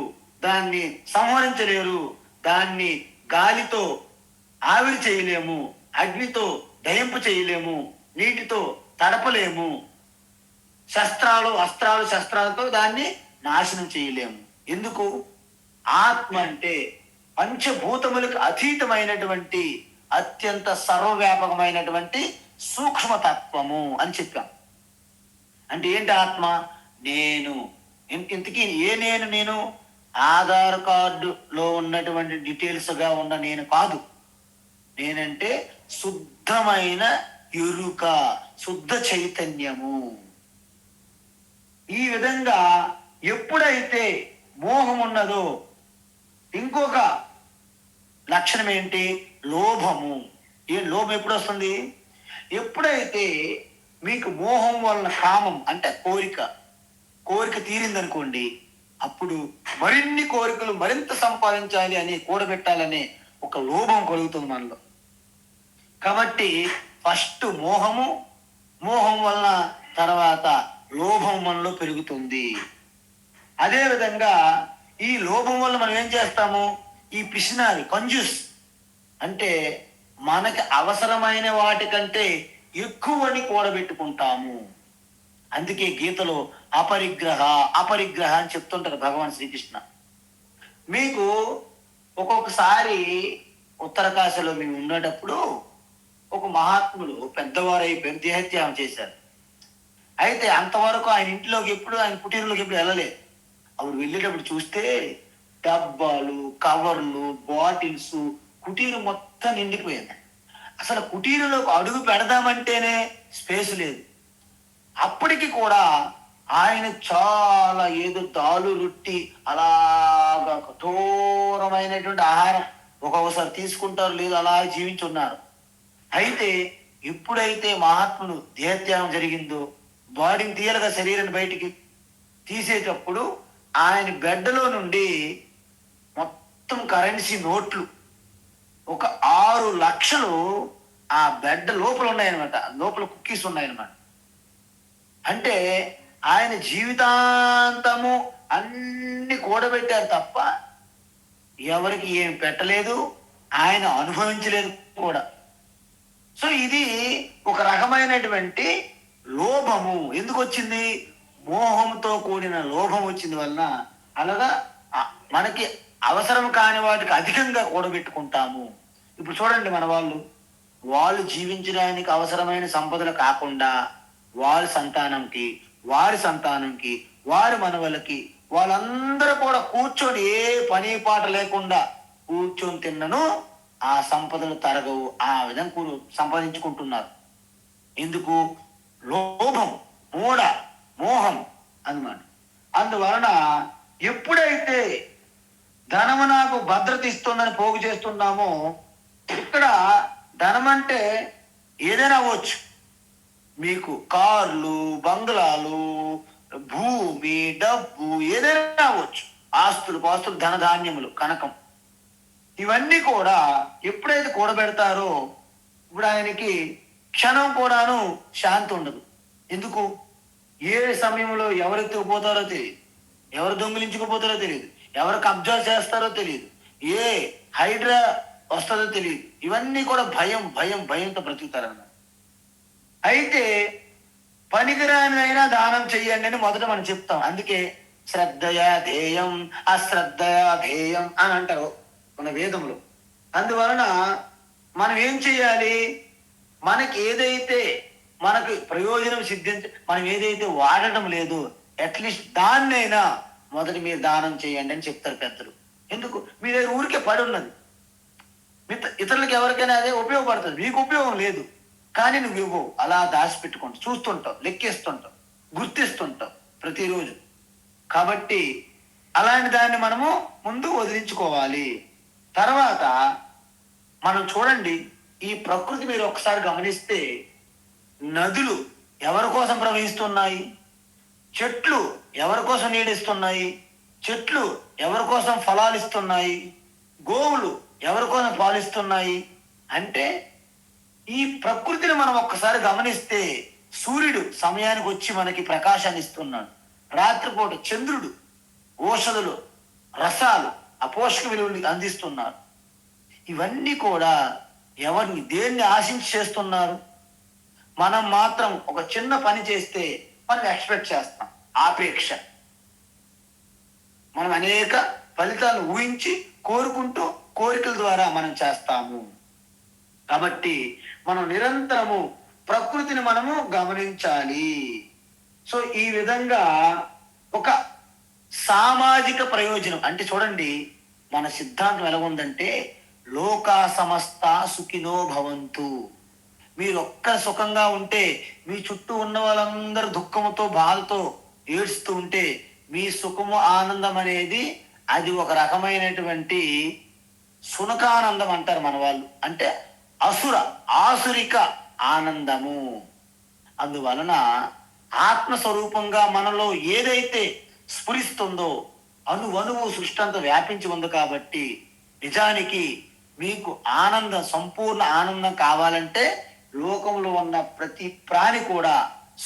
దాన్ని సంహరించలేరు, దాన్ని గాలితో ఆవిరి చేయలేము, అగ్నితో దహింపు చేయలేము, నీటితో తడపలేము, శస్త్రాలతో దాన్ని నాశనం చేయలేము. ఎందుకు? ఆత్మ అంటే పంచభూతములకు అతీతమైనటువంటి అత్యంత సర్వవ్యాపకమైనటువంటి సూక్ష్మతత్వము అని చెప్పాం. అంటే ఏంటి ఆత్మ? నేను. ఇంతకీ నేను ఆధార్ కార్డులో ఉన్నటువంటి డీటెయిల్స్గా ఉన్న నేను కాదు. నేనంటే శుద్ధమైన ఎరుక, శుద్ధ చైతన్యము. ఈ విధంగా ఎప్పుడైతే మోహం ఉన్నదో ఇంకొక లక్షణం ఏంటి? లోభము. లోభం ఎప్పుడు వస్తుంది? ఎప్పుడైతే మీకు మోహం వలన కామం అంటే కోరిక తీరిందనుకోండి, అప్పుడు మరిన్ని కోరికలు మరింత సంపాదించాలి అని, కూడబెట్టాలనే ఒక లోభం కలుగుతుంది మనలో. కాబట్టి ఫస్ట్ మోహం వలన తర్వాత లోభం మనలో పెరుగుతుంది. అదేవిధంగా ఈ లోభం వల్ల మనం ఏం చేస్తాము? ఈ పిసినారి కంజూస్ అంటే మనకి అవసరమైన వాటికంటే ఎక్కువని కూడబెట్టుకుంటాము. అందుకే గీతలో అపరిగ్రహ అని చెప్తుంటారు భగవాన్ శ్రీకృష్ణ. మీకు ఒక్కొక్కసారి ఉత్తరకాశీలో మేము ఉండేటప్పుడు ఒక మహాత్ముడు పెద్దవారు అయిపోయి దేహత్యాగం చేశారు. అయితే అంతవరకు ఆయన ఇంట్లోకి ఆయన పుట్టినలోకి ఎప్పుడు వెళ్ళలేదు. అప్పుడు వెళ్ళేటప్పుడు చూస్తే డబ్బాలు, కవర్లు, బాటిల్స్, కుటీరు మొత్తం నిండిపోయింది. అసలు కుటీరులోకి అడుగు పెడదామంటేనే స్పేస్ లేదు. అప్పటికి కూడా ఆయన చాలా ఏదో దాలు రుట్టి అలాగా కఠోరమైనటువంటి ఆహారం ఒక్కొక్కసారి తీసుకుంటారు, లేదు అలా జీవించి ఉన్నారు. అయితే ఎప్పుడైతే మహాత్ముడు దేహత్యాగం జరిగిందో, బాడీని తీయలుగా శరీరాన్ని బయటికి తీసేటప్పుడు ఆయన బెడ్లో నుండి మొత్తం కరెన్సీ నోట్లు ఒక 6 లక్షలు ఆ బెడ్ లోపల ఉన్నాయన్నమాట, లోపల కుక్కీస్ ఉన్నాయన్నమాట. అంటే ఆయన జీవితాంతము అన్ని కూడబెట్టారు తప్ప ఎవరికి ఏం పెట్టలేదు, ఆయన అనుభవించలేదు కూడా. సో ఇది ఒక రకమైనటువంటి లోభము. ఎందుకు వచ్చింది? మోహంతో కూడిన లోభం వచ్చింది వలన అలాగా మనకి అవసరం కాని వాటికి అధికంగా కూడబెట్టుకుంటాము. ఇప్పుడు చూడండి, మన వాళ్ళు జీవించడానికి అవసరమైన సంపదలు కాకుండా వారి సంతానంకి, వారి సంతానంకి, వారి మనవలకి, వాళ్ళందరూ కూడా కూర్చొని ఏ పని పాట లేకుండా కూర్చొని తిన్నను ఆ సంపదలు తరగవు. ఆ విధంగా సంపాదించుకుంటున్నారు. ఎందుకు? లోభం, మోహం అన్నమాట. అందువలన ఎప్పుడైతే ధనము నాకు భద్రత ఇస్తుందని పోగు చేస్తున్నామో, ఇక్కడ ధనం అంటే ఏదైనా అవ్వచ్చు. మీకు కార్లు, బంగ్లాలు, భూమి, డబ్బు ఏదైనా అవ్వచ్చు. ఆస్తులు, పాస్తులు, ధనధాన్యములు, కనకం, ఇవన్నీ కూడా ఎప్పుడైతే కూడబెడతారో ఇప్పుడు ఆయనకి క్షణం కూడాను శాంతి ఉండదు. ఎందుకు? ఏ సమయంలో ఎవరు ఎత్తుకుపోతారో తెలియదు, ఎవరు దొంగిలించుకుపోతారో తెలియదు, ఎవరు కబ్జా చేస్తారో తెలియదు, ఏ హైడ్రా వస్తుందో తెలియదు. ఇవన్నీ కూడా భయంతో బ్రతుకుతారన్నమాట. అయితే పనికిరానిదైనా దానం చెయ్యండి అని మొదట మనం చెప్తాం. అందుకే శ్రద్ధయా ధ్యేయం అశ్రద్ధయా ధ్యేయం అని అంటారు మన వేదములు. అందువలన మనం ఏం చేయాలి? మనకి ఏదైతే మనకు ప్రయోజనం మనం ఏదైతే వాడటం లేదు, అట్లీస్ట్ దాన్నైనా మొదటి మీరు దానం చేయండి అని చెప్తారు పెద్దలు. ఎందుకు? మీ దగ్గర ఊరికే పడి ఉన్నది, ఇతరులకు ఎవరికైనా అదే ఉపయోగపడుతుంది, మీకు ఉపయోగం లేదు, కానీ నువ్వు ఇవ్వవు. అలా దాచిపెట్టుకుంటావు, చూస్తుంటావు, లెక్కేస్తుంటావు, గుర్తిస్తుంటావు ప్రతిరోజు. కాబట్టి అలాంటి దాన్ని మనము ముందు వదిలించుకోవాలి. తర్వాత మనం చూడండి, ఈ ప్రకృతి మీరు ఒకసారి గమనిస్తే నదులు ఎవరి కోసం ప్రవహిస్తున్నాయి? చెట్లు ఎవరి కోసం నీడిస్తున్నాయి? చెట్లు ఎవరి కోసం ఫలాలు ఇస్తున్నాయి? గోవులు ఎవరి కోసం పాలిస్తున్నాయి? అంటే ఈ ప్రకృతిని మనం ఒక్కసారి గమనిస్తే సూర్యుడు సమయానికి వచ్చి మనకి ప్రకాశాన్ని ఇస్తున్నాడు. రాత్రిపూట చంద్రుడు ఔషధులు, రసాలు, అపోషక విలువలు అందిస్తున్నారు. ఇవన్నీ కూడా ఎవరిని, దేన్ని ఆశించి చేస్తున్నారు? మనం మాత్రం ఒక చిన్న పని చేస్తే మనం ఎక్స్పెక్ట్ చేస్తాం, ఆపేక్ష. మనం అనేక ఫలితాలు ఊహించి కోరుకుంటూ కోరికల ద్వారా మనం చేస్తాము. కాబట్టి మనం నిరంతరము ప్రకృతిని మనము గమనించాలి. సో ఈ విధంగా ఒక సామాజిక ప్రయోజనం అంటే చూడండి, మన సిద్ధాంతం ఎలా ఉందంటే లోకా సమస్త సుఖినో భవంతు. మీరు ఒక్క సుఖంగా ఉంటే మీ చుట్టూ ఉన్న వాళ్ళందరూ దుఃఖముతో, బాధతో ఏడుస్తూ ఉంటే మీ సుఖము, ఆనందం అనేది అది ఒక రకమైనటువంటి సునకానందం అంటారు మన వాళ్ళు. అంటే ఆసురిక ఆనందము. అందువలన ఆత్మస్వరూపంగా మనలో ఏదైతే స్ఫురిస్తుందో అణువణువు సృష్టి అంతా వ్యాపించి ఉంది. కాబట్టి నిజానికి మీకు ఆనందం, సంపూర్ణ ఆనందం కావాలంటే లోకంలో ఉన్న ప్రతి ప్రాణి కూడా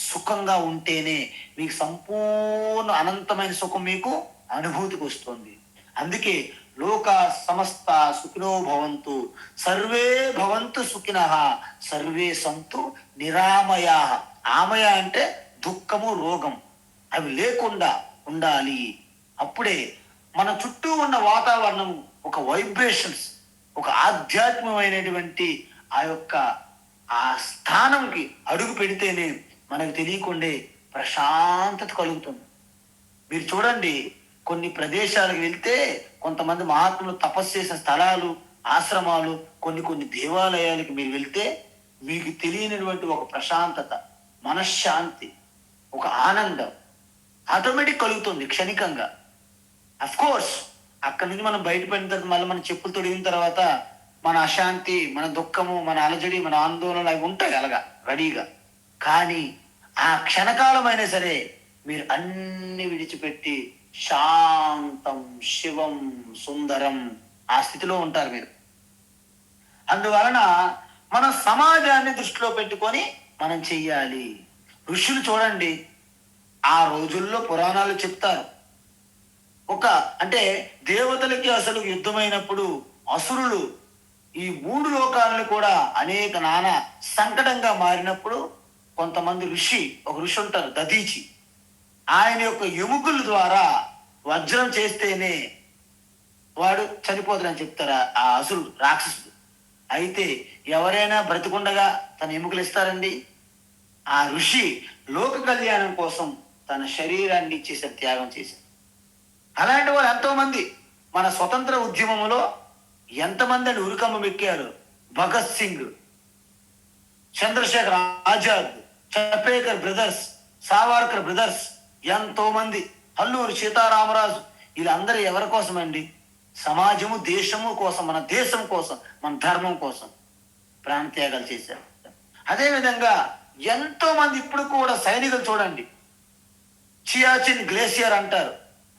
సుఖంగా ఉంటేనే మీకు సంపూర్ణ అనంతమైన సుఖం మీకు అనుభూతికి వస్తుంది. అందుకే లోక సమస్త సుఖినో భవంతు, సర్వే భవంతు సుఖినః, సర్వే సంతు నిరామయా. ఆమయ అంటే దుఃఖము, రోగం, అవి లేకుండా ఉండాలి. అప్పుడే మన చుట్టూ ఉన్న వాతావరణం ఒక వైబ్రేషన్స్, ఒక ఆధ్యాత్మికమైనటువంటి ఆ స్థానంకి అడుగు పెడితేనే మనకు తెలియకుండే ప్రశాంతత కలుగుతుంది. మీరు చూడండి, కొన్ని ప్రదేశాలకు వెళ్తే కొంతమంది మహాత్ములు తపస్సు చేసిన స్థలాలు, ఆశ్రమాలు, కొన్ని దేవాలయాలకు మీరు వెళ్తే మీకు తెలియనటువంటి ఒక ప్రశాంతత, మనశ్శాంతి, ఒక ఆనందం ఆటోమేటిక్ కలుగుతుంది క్షణికంగా. అఫ్ కోర్స్ అక్కడి నుంచి మనం బయటపడిన తర్వాత మళ్ళీ మన చెప్పులు తొడిగిన తర్వాత మన అశాంతి, మన దుఃఖము, మన అలజడి, మన ఆందోళనలు అవి ఉంటాయి అలాగా రెడీగా. కానీ ఆ క్షణకాలమైనా సరే మీరు అన్ని విడిచిపెట్టి శాంతం, శివం, సుందరం ఆ స్థితిలో ఉంటారు మీరు. అందువలన మన సమాజాన్ని దృష్టిలో పెట్టుకొని మనం చెయ్యాలి. ఋషులు చూడండి, ఆ రోజుల్లో పురాణాలు చెప్తారు. అంటే దేవతలకి అసలు యుద్ధమైనప్పుడు అసురులు ఈ 3 లోకాలను కూడా అనేక నానా సంకటంగా మారినప్పుడు కొంతమంది ఒక ఋషి ఉంటారు దధీచి. ఆయన యొక్క ఎముకల ద్వారా వజ్రం చేస్తేనే వాడు చనిపోతాడని చెప్తారు ఆ అసురుడు, రాక్షసుడు. అయితే ఎవరైనా బ్రతికుండగా తన ఎముకలు ఇస్తారండి? ఆ ఋషి లోక కళ్యాణం కోసం తన శరీరాన్ని ఇచ్చేసారు, త్యాగం చేశారు. అలాంటి వారు ఎంతో మంది మన స్వతంత్ర ఉద్యమంలో ఎంతమంది అని ఉరికమ్మ ఎక్కారు. భగత్ సింగ్, చంద్రశేఖర్ ఆజాద్, చపేకర్ బ్రదర్స్, సావర్కర్ బ్రదర్స్, ఎంతో మంది, అల్లూరి సీతారామరాజు, వీళ్ళందరూ ఎవరి కోసం అండి? సమాజము దేశము కోసం, మన దేశం కోసం, మన ధర్మం కోసం ప్రాణత్యాగాలు చేశారు. అదేవిధంగా ఎంతో మంది ఇప్పుడు కూడా సైనికులు చూడండి, సియాచిన్ గ్లేసియర్ అంటారు.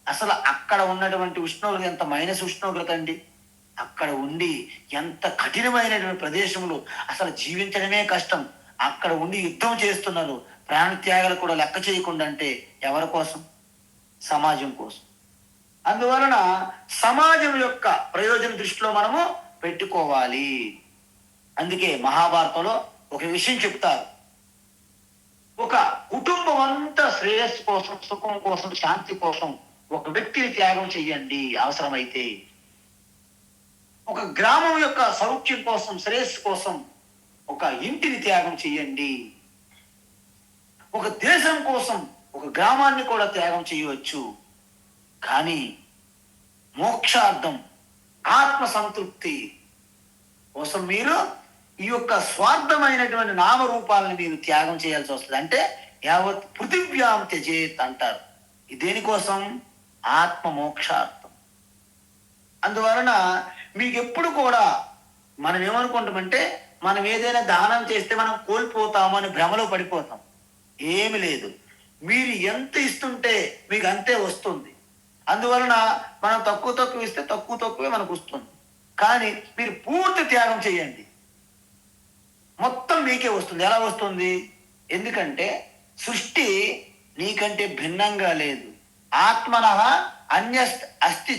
అసలు అక్కడ ఉన్నటువంటి ఉష్ణోగ్రత ఎంత మైనస్ ఉష్ణోగ్రత అండి. అక్కడ ఉండి ఎంత కఠినమైనటువంటి ప్రదేశంలో అసలు జీవించడమే కష్టం. అక్కడ ఉండి యుద్ధం చేస్తున్నారు, ప్రాణత్యాగాలు కూడా లెక్క చేయకుండా. అంటే ఎవరి కోసం? సమాజం కోసం. అందువలన సమాజం యొక్క ప్రయోజనం దృష్టిలో మనము పెట్టుకోవాలి. అందుకే మహాభారతంలో ఒక విషయం చెప్తారు. ఒక కుటుంబం అంతా శ్రేయస్సు కోసం, సుఖం కోసం, శాంతి కోసం ఒక వ్యక్తిని త్యాగం చెయ్యండి అవసరమైతే. ఒక గ్రామం యొక్క సౌఖ్యం కోసం, శ్రేయస్సు కోసం ఒక ఇంటిని త్యాగం చెయ్యండి. ఒక దేశం కోసం ఒక గ్రామాన్ని కూడా త్యాగం చేయవచ్చు. కానీ మోక్షార్థం, ఆత్మ సంతృప్తి కోసం మీరు ఈ యొక్క స్వార్థమైనటువంటి నామరూపాలను మీరు త్యాగం చేయాల్సి వస్తుంది. అంటే యావత్ పృథివ్యాం త్యజేత్ అంటారు. దేనికోసం? ఆత్మ మోక్షార్థం. అందువలన మీకు ఎప్పుడు కూడా మనం ఏమనుకుంటామంటే, మనం ఏదైనా దానం చేస్తే మనం కోల్పోతాము అని భ్రమలో పడిపోతాం. ఏమి లేదు, మీరు ఎంత ఇస్తుంటే మీకు అంతే వస్తుంది. అందువలన మనం తక్కువ ఇస్తే తక్కువే మనకు వస్తుంది. కానీ మీరు పూర్తి త్యాగం చేయండి, మొత్తం మీకే వస్తుంది. ఎలా వస్తుంది? ఎందుకంటే సృష్టి నీకంటే భిన్నంగా లేదు. ఆత్మనః అన్యస్త్ అస్తి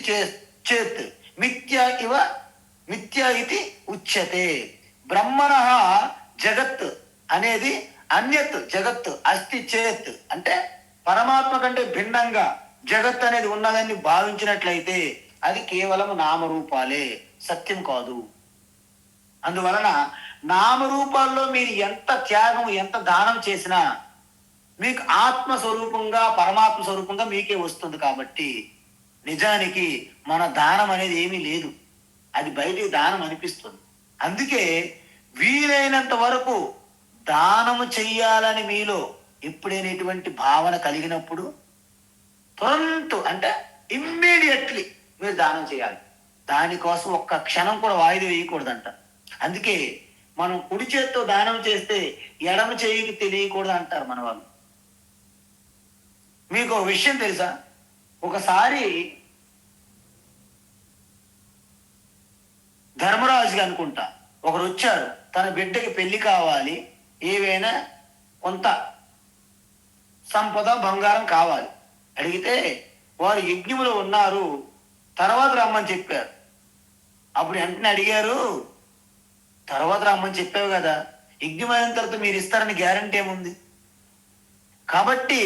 చేత్ మిథ్యా ఇది ఉచ్యతే. బ్రహ్మణః జగత్ అనేది అన్యత్ జగత్ అస్తి చేత్ అంటే పరమాత్మ కంటే భిన్నంగా జగత్ అనేది ఉన్నదని భావించినట్లయితే అది కేవలం నామరూపాలే, సత్యం కాదు. అందువలన నామరూపాల్లో మీరు ఎంత త్యాగం, ఎంత దానం చేసినా మీకు ఆత్మస్వరూపంగా, పరమాత్మ స్వరూపంగా మీకే వస్తుంది. కాబట్టి నిజానికి మన దానం అనేది ఏమీ లేదు, అది బయటికి దానం అనిపిస్తుంది. అందుకే వీలైనంత వరకు దానము చెయ్యాలని మీలో ఎప్పుడైనా ఇటువంటి భావన కలిగినప్పుడు అంటే ఇమ్మీడియట్లీ మీరు దానం చేయాలి. దానికోసం ఒక్క క్షణం కూడా వాయిదా వేయకూడదంట. అందుకే మనం కుడి చేత్తో దానం చేస్తే ఎడమ చేయికి తెలియకూడదు అంటారు మన వాళ్ళు. మీకు ఒక విషయం తెలుసా? ఒకసారి ధర్మరాజుగా అనుకుంటా ఒకరు వచ్చారు, తన బిడ్డకి పెళ్లి కావాలి, ఏవైనా కొంత సంపద బంగారం కావాలి. అడిగితే వారు యజ్ఞములో ఉన్నారు, తర్వాత రమ్మని చెప్పారు. అప్పుడు వెంటనే అడిగారు, తర్వాత రమ్మని చెప్పావు కదా, యజ్ఞం అయిన తర్వాత మీరు ఇస్తారని గ్యారంటీ ఏముంది? కాబట్టి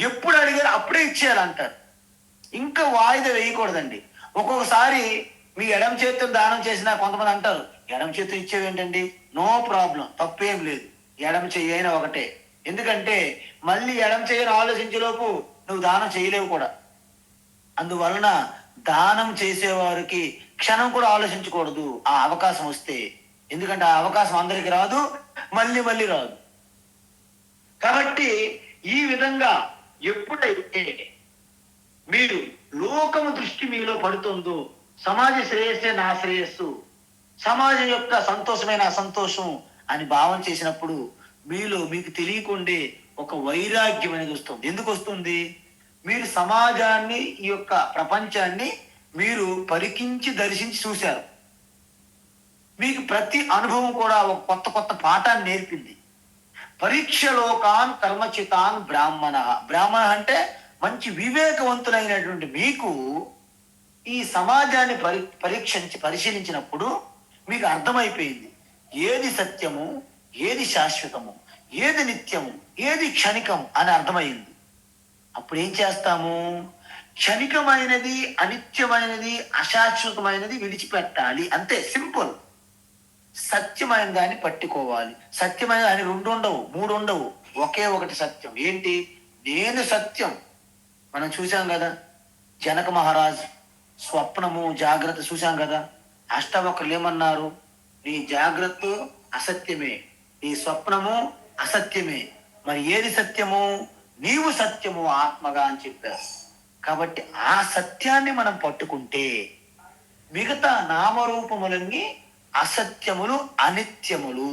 ఎప్పుడు అడిగారు అప్పుడే ఇచ్చేయాలంటారు. ఇంకా వాయిదా వేయకూడదండి. ఒక్కొక్కసారి మీ ఎడమ చేతితో దానం చేసినా కొంతమంది అంటారు, ఎడమ చేతితో ఇచ్చేవేంటండి? నో ప్రాబ్లం, తప్పేం లేదు, ఎడమ చెయ్యి అయినా ఒకటే. ఎందుకంటే మళ్ళీ ఎడమ చెయ్యని ఆలోచించేలోపు నువ్వు దానం చేయలేవు కూడా. అందువలన దానం చేసేవారికి క్షణం కూడా ఆలోచించకూడదు ఆ అవకాశం వస్తే. ఎందుకంటే ఆ అవకాశం అందరికి రాదు, మళ్ళీ రాదు. కాబట్టి ఈ విధంగా ఎప్పుడైతే మీరు లోకము దృష్టి మీలో పడుతుందో, సమాజ శ్రేయస్సే నా శ్రేయస్సు, సమాజం యొక్క సంతోషమైన అసంతోషం అని భావం చేసినప్పుడు మీలో మీకు తెలియకుండే ఒక వైరాగ్యం అనేది వస్తుంది. ఎందుకు వస్తుంది? మీరు సమాజాన్ని, ఈ యొక్క ప్రపంచాన్ని మీరు పరికించి దర్శించి చూశారు. మీకు ప్రతి అనుభవం కూడా ఒక కొత్త కొత్త పాఠాన్ని నేర్పింది. పరీక్షలోకాన్ కర్మచితాన్ బ్రాహ్మణ. బ్రాహ్మణ అంటే మంచి వివేకవంతులైనటువంటి మీకు ఈ సమాజాన్ని పరిశీలించినప్పుడు మీకు అర్థమైపోయింది ఏది సత్యము, ఏది శాశ్వతము, ఏది నిత్యము, ఏది క్షణికం అని అర్థమైంది. అప్పుడు ఏం చేస్తాము? క్షణికమైనది, అనిత్యమైనది, అశాశ్వతమైనది విడిచిపెట్టాలి. అంతే, సింపుల్. సత్యమైన దాన్ని పట్టుకోవాలి. సత్యమైన దాని 2 ఉండవు, 3 ఉండవు, ఒకే ఒకటి సత్యం. ఏంటి? నేను సత్యం. మనం చూసాం కదా, జనక మహారాజ్ స్వప్నము జాగ్రత్త చూసాం కదా. అష్టవక్రులు ఏమన్నారు? నీ జాగ్రత్త అసత్యమే, నీ స్వప్నము అసత్యమే, మరి ఏది సత్యము? నీవు సత్యము ఆత్మగా అని చెప్పారు. కాబట్టి ఆ సత్యాన్ని మనం పట్టుకుంటే మిగతా నామరూపములన్నీ అసత్యములు, అనిత్యములు.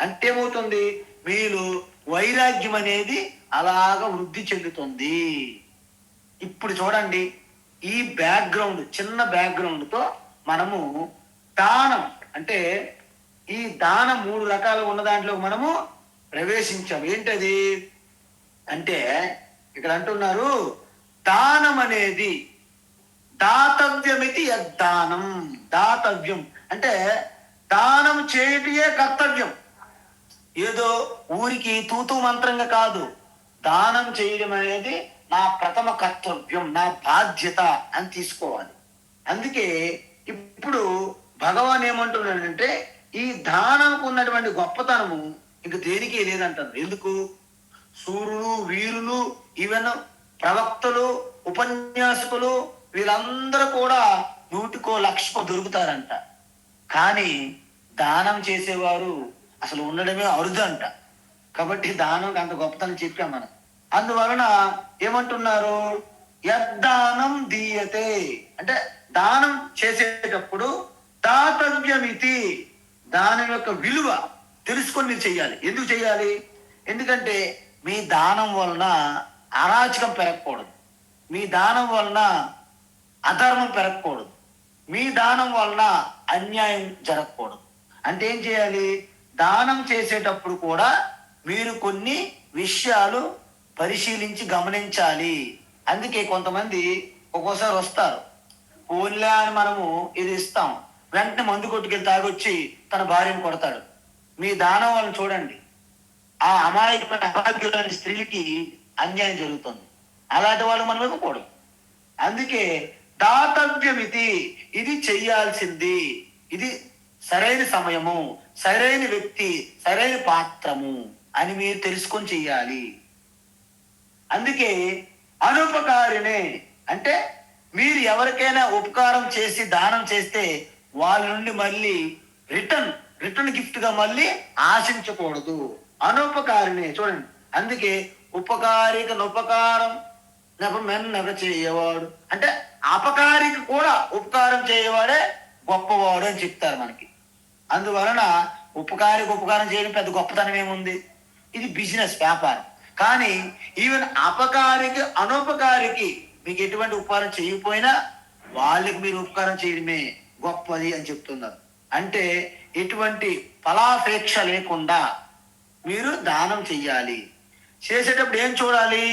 అంటే ఏమవుతుంది? మీలో వైరాగ్యం అనేది అలాగా వృద్ధి చెందుతుంది. ఇప్పుడు చూడండి, ఈ బ్యాక్గ్రౌండ్, చిన్న బ్యాక్గ్రౌండ్తో మనము దానం అంటే ఈ దానం 3 రకాలు ఉన్న దాంట్లో మనము ప్రవేశించాం. ఏంటది అంటే ఇక్కడ అంటున్నారు, దానం అనేది దాతవ్యమితి యద్దానం. దాతవ్యం అంటే దానం చేయటయే కర్తవ్యం. ఏదో ఊరికి తూతూ మంత్రంగా కాదు. దానం చేయడం అనేది నా ప్రథమ కర్తవ్యం, నా బాధ్యత అని తీసుకోవాలి. అందుకే ఇప్పుడు భగవాన్ ఏమంటున్నాడంటే ఈ దానంకు ఉన్నటువంటి గొప్పతనము ఇంక దేనికి లేదంటారు. ఎందుకు? సూర్యులు, వీరులు, ఈవెన్ ప్రవక్తలు, ఉపన్యాసకులు వీళ్ళందరూ కూడా 100కో 1,00,000కో దొరుకుతారంట. కానీ దానం చేసేవారు అసలు ఉండడమే అరుదంట. కాబట్టి దానం అంత గొప్పతనం చెప్పాం మనం. అందువలన ఏమంటున్నారు? యద్దానం దీయతే అంటే దానం చేసేటప్పుడు దాతవ్యమితి, దానం యొక్క విలువ తెలుసుకొని మీరు చెయ్యాలి. ఎందుకు చెయ్యాలి? ఎందుకంటే మీ దానం వలన అరాచకం పెరగకూడదు, మీ దానం వలన అధర్మం పెరగకూడదు, మీ దానం వలన అన్యాయం జరగకూడదు. అంటే ఏం చేయాలి? దానం చేసేటప్పుడు కూడా మీరు కొన్ని విషయాలు పరిశీలించి గమనించాలి. అందుకే కొంతమంది ఒక్కోసారి వస్తారు, ఓన్లే అని మనము ఇది ఇస్తాం, వెంటనే మందు కొట్టుకెళ్ళి తాగొచ్చి తన భార్యను కొడతాడు. మీ దానం వలన చూడండి ఆ అమాయకమైన అభాగ్యులైన స్త్రీలకి అన్యాయం జరుగుతుంది. అలాంటి వాళ్ళు మనం ఇవ్వకూడదు. అందుకే దాతవ్యమితి, ఇది చెయ్యాల్సింది, ఇది సరైన సమయము, సరైన వ్యక్తి, సరైన పాత్రము అని మీరు తెలుసుకొని చెయ్యాలి. అందుకే అనుపకారినే అంటే మీరు ఎవరికైనా ఉపకారం చేసి దానం చేస్తే వాళ్ళ నుండి మళ్ళీ రిటర్న్ గిఫ్ట్ గా మళ్ళీ ఆశించకూడదు. అనుపకారినే చూడండి. అందుకే ఉపకారిక ఉపకారం నెప చేయవాడు అంటే అపకారికి కూడా ఉపకారం చేయవాడే గొప్పవాడు అని చెప్తారు మనకి. అందువలన ఉపకారికి ఉపకారం చేయడం పెద్ద గొప్పతనం ఏముంది? ఇది బిజినెస్, వ్యాపారం. కానీ ఈవెన్ అపకారికి అనుపకారికి మీకు ఎటువంటి ఉపకారం చేయకపోయినా వాళ్ళకి మీరు ఉపకారం చేయడమే గొప్పది అని చెప్తున్నారు. అంటే ఎటువంటి ఫలాపేక్ష లేకుండా మీరు దానం చెయ్యాలి. చేసేటప్పుడు ఏం చూడాలి?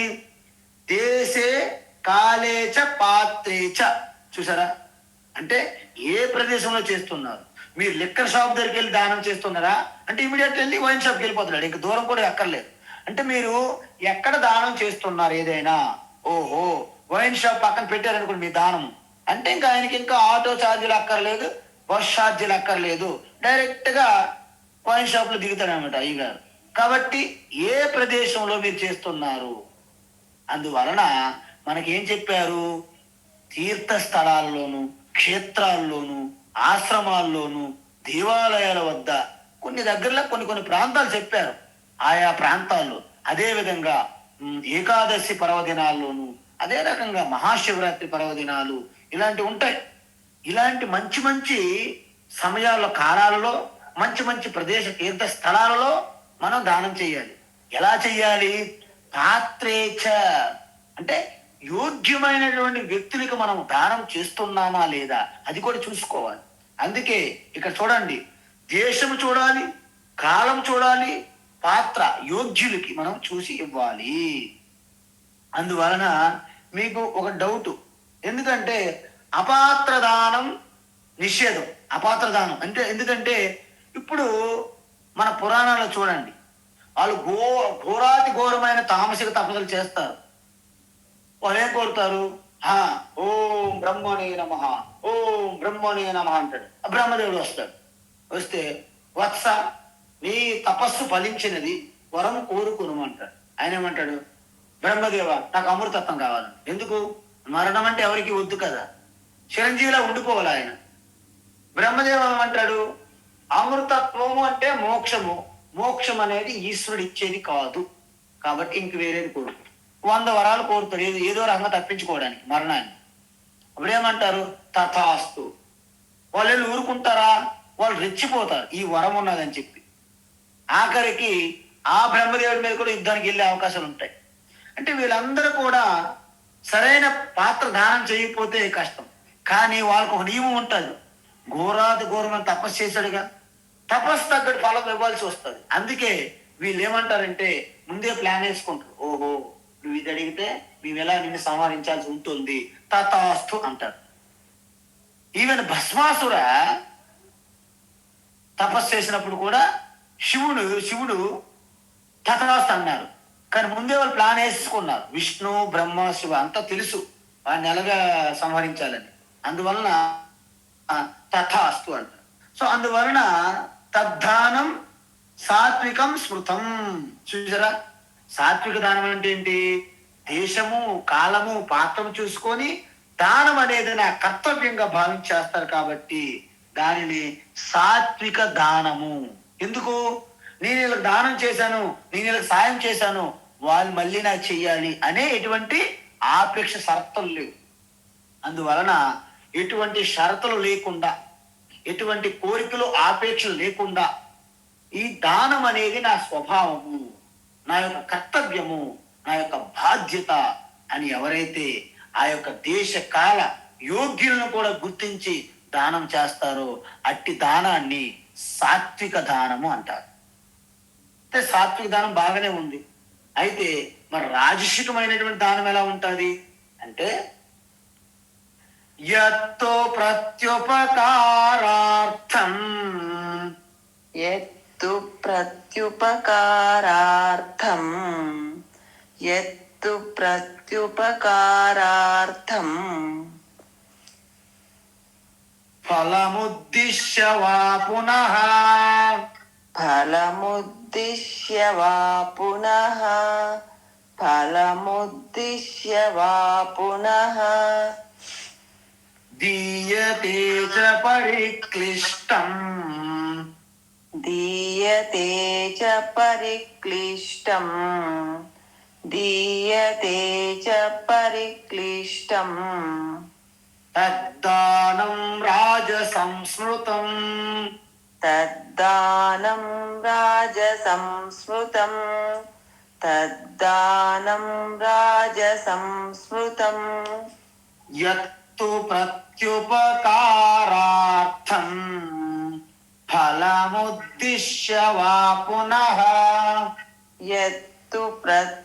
దేశే కాలేచ పాత్రేచ. చూసారా? అంటే ఏ ప్రదేశంలో చేస్తున్నారు. మీరు లిక్కర్ షాప్ దగ్గరికి వెళ్ళి దానం చేస్తున్నారా అంటే ఇమీడియట్ వెళ్ళి వైన్ షాప్కి వెళ్ళిపోతున్నాడు, ఇంక దూరం కూడా ఎక్కర్లేదు. అంటే మీరు ఎక్కడ దానం చేస్తున్నారు? ఏదైనా ఓహో వైన్ షాప్ పక్కన పెట్టారనుకోండి మీ దానం అంటే ఇంకా ఆయనకి ఇంకా ఆటో ఛార్జీలు అక్కర్లేదు, బస్ ఛార్జీలు అక్కర్లేదు, డైరెక్ట్ గా వైన్ షాప్ లో దిగుతాడు అనమాట అయ్యగారు. కాబట్టి ఏ ప్రదేశంలో మీరు చేస్తున్నారు? అందువలన మనకేం చెప్పారు? తీర్థ స్థలాల్లోనూ, క్షేత్రాల్లోనూ, ఆశ్రమాల్లోనూ, దేవాలయాల వద్ద కొన్ని దగ్గరలో కొన్ని ప్రాంతాలు చెప్పారు. ఆయా ప్రాంతాల్లో అదే విధంగా ఏకాదశి పర్వదినాల్లోనూ, అదే రకంగా మహాశివరాత్రి పర్వదినాలు ఇలాంటివి ఉంటాయి. ఇలాంటి మంచి మంచి సమయాల కాలాలలో, మంచి మంచి ప్రదేశ తీర్థ స్థలాలలో మనం దానం చేయాలి. ఎలా చెయ్యాలి? పాత్రేచ అంటే యోగ్యమైనటువంటి వ్యక్తులకు మనం దానం చేస్తున్నామా లేదా అది కూడా చూసుకోవాలి. అందుకే ఇక్కడ చూడండి, దేశం చూడాలి, కాలం చూడాలి, పాత్ర యోగ్యులకి మనం చూసి ఇవ్వాలి. అందువలన మీకు ఒక డౌట్, ఎందుకంటే అపాత్ర దానం నిషేధం. అపాత్ర దానం అంటే ఎందుకంటే ఇప్పుడు మన పురాణాల్లో చూడండి, వాళ్ళు ఘోరాతి ఘోరమైన తామసిక తపస్సులు చేస్తారు. వాళ్ళు ఏం కోరుతారు? ఓం బ్రహ్మణే నమః, ఓం బ్రహ్మణే నమః అంటాడు. ఆ బ్రహ్మదేవుడు వస్తాడు. వస్తే వత్స, నీ తపస్సు ఫలించినది, వరం కోరుకును అంటాడు. ఆయన ఏమంటాడు? బ్రహ్మదేవ, నాకు అమృతత్వం కావాలి. ఎందుకు? మరణం అంటే ఎవరికి వద్దు కదా, చిరంజీవిలా ఉండిపోవాలి ఆయన. బ్రహ్మదేవ ఏమంటాడు? అమృతత్వము అంటే మోక్షము, మోక్షం అనేది ఈశ్వరుడు ఇచ్చేది కాదు, కాబట్టి ఇంక వేరేది కోరుకు. 100 వరాలు కోరుతాడు, ఏదో రంగ తప్పించుకోవడానికి మరణాన్ని. అప్పుడేమంటారు? తథాస్తు. వాళ్ళు ఊరుకుంటారా? వాళ్ళు రెచ్చిపోతారు ఈ వరం ఉన్నదని చెప్పి. ఆఖరికి ఆ బ్రహ్మదేవుడి మీద కూడా యుద్ధానికి వెళ్ళే అవకాశాలు ఉంటాయి. అంటే వీళ్ళందరూ కూడా సరైన పాత్ర దానం చేయకపోతే కష్టం. కానీ వాళ్ళకు ఒక నియమం ఉంటుంది, ఘోరాతి ఘోరమైన తపస్సు చేశాడుగా, తపస్సు తగ్గట్టు ఫలం ఇవ్వాల్సి వస్తుంది. అందుకే వీళ్ళు ఏమంటారంటే ముందే ప్లాన్ వేసుకుంటారు. ఓహో, నువ్వు ఇది అడిగితే మేము ఎలా నిన్ను సంహరించాల్సి ఉంటుంది, తథాస్తు అంటారు. ఈవెన్ భస్మాసుర తపస్సు చేసినప్పుడు కూడా శివుడు తథాస్తు అన్నారు. కానీ ముందే వాళ్ళు ప్లాన్ వేసుకున్నారు. విష్ణు, బ్రహ్మ, శివ అంతా తెలుసు వాడిని ఎలాగా సంహరించాలని. అందువలన తథాస్తు అంటారు. సో అందువలన తద్దానం సాత్వికం స్మృతం. చూసారా, సాత్విక దానం అంటే ఏంటి? దేశము, కాలము, పాత్రము చూసుకొని దానం అనేది నా కర్తవ్యంగా భావించేస్తారు కాబట్టి దానిని సాత్విక దానము. ఎందుకు? నేను వీళ్ళకి దానం చేశాను, నేను వీళ్ళకి సాయం చేశాను, వాళ్ళు మళ్ళీ నాకు చెయ్యాలి అనే ఎటువంటి ఆపేక్ష షరతులు లేవు. అందువలన ఎటువంటి షరతులు లేకుండా, ఎటువంటి కోరికలు ఆపేక్షలు లేకుండా ఈ దానం అనేది నా స్వభావము, నా యొక్క కర్తవ్యము, నా యొక్క బాధ్యత అని ఎవరైతే ఆ యొక్క దేశ కాల యోగ్యులను కూడా గుర్తించి దానం చేస్తారో అట్టి దానాన్ని సాత్విక దానము అంటారు. అంటే సాత్విక దానం బాగానే ఉంది. అయితే మరి రాజసికమైనటువంటి దానం ఎలా ఉంటుంది అంటే యత్తో ప్రత్యుపకారార్థం, యత్తు ప్రత్యుపకారార్థం, యత్తు ప్రత్యుపకారార్థం, ఫలముద్దిశ్య వా పునః, ఫలముద్దిశ్య వా పునః, ఫలముద్దిశ్య వా పునః, దీయతే చ పరిక్లిష్టం, దీయతే చ పరిక్లిష్టం, దీయతే చ పరిక్లిష్టం, తద్దానం రాజసంస్మృతం, తద్దానం రాజసంస్మృతం, తద్దానం రాజసంస్మృతం, యత్తు ప్రత్యుపకారార్థం ఫలముద్దిశ్య వా పునః, యత్తు ప్రత్యుపకారార్థం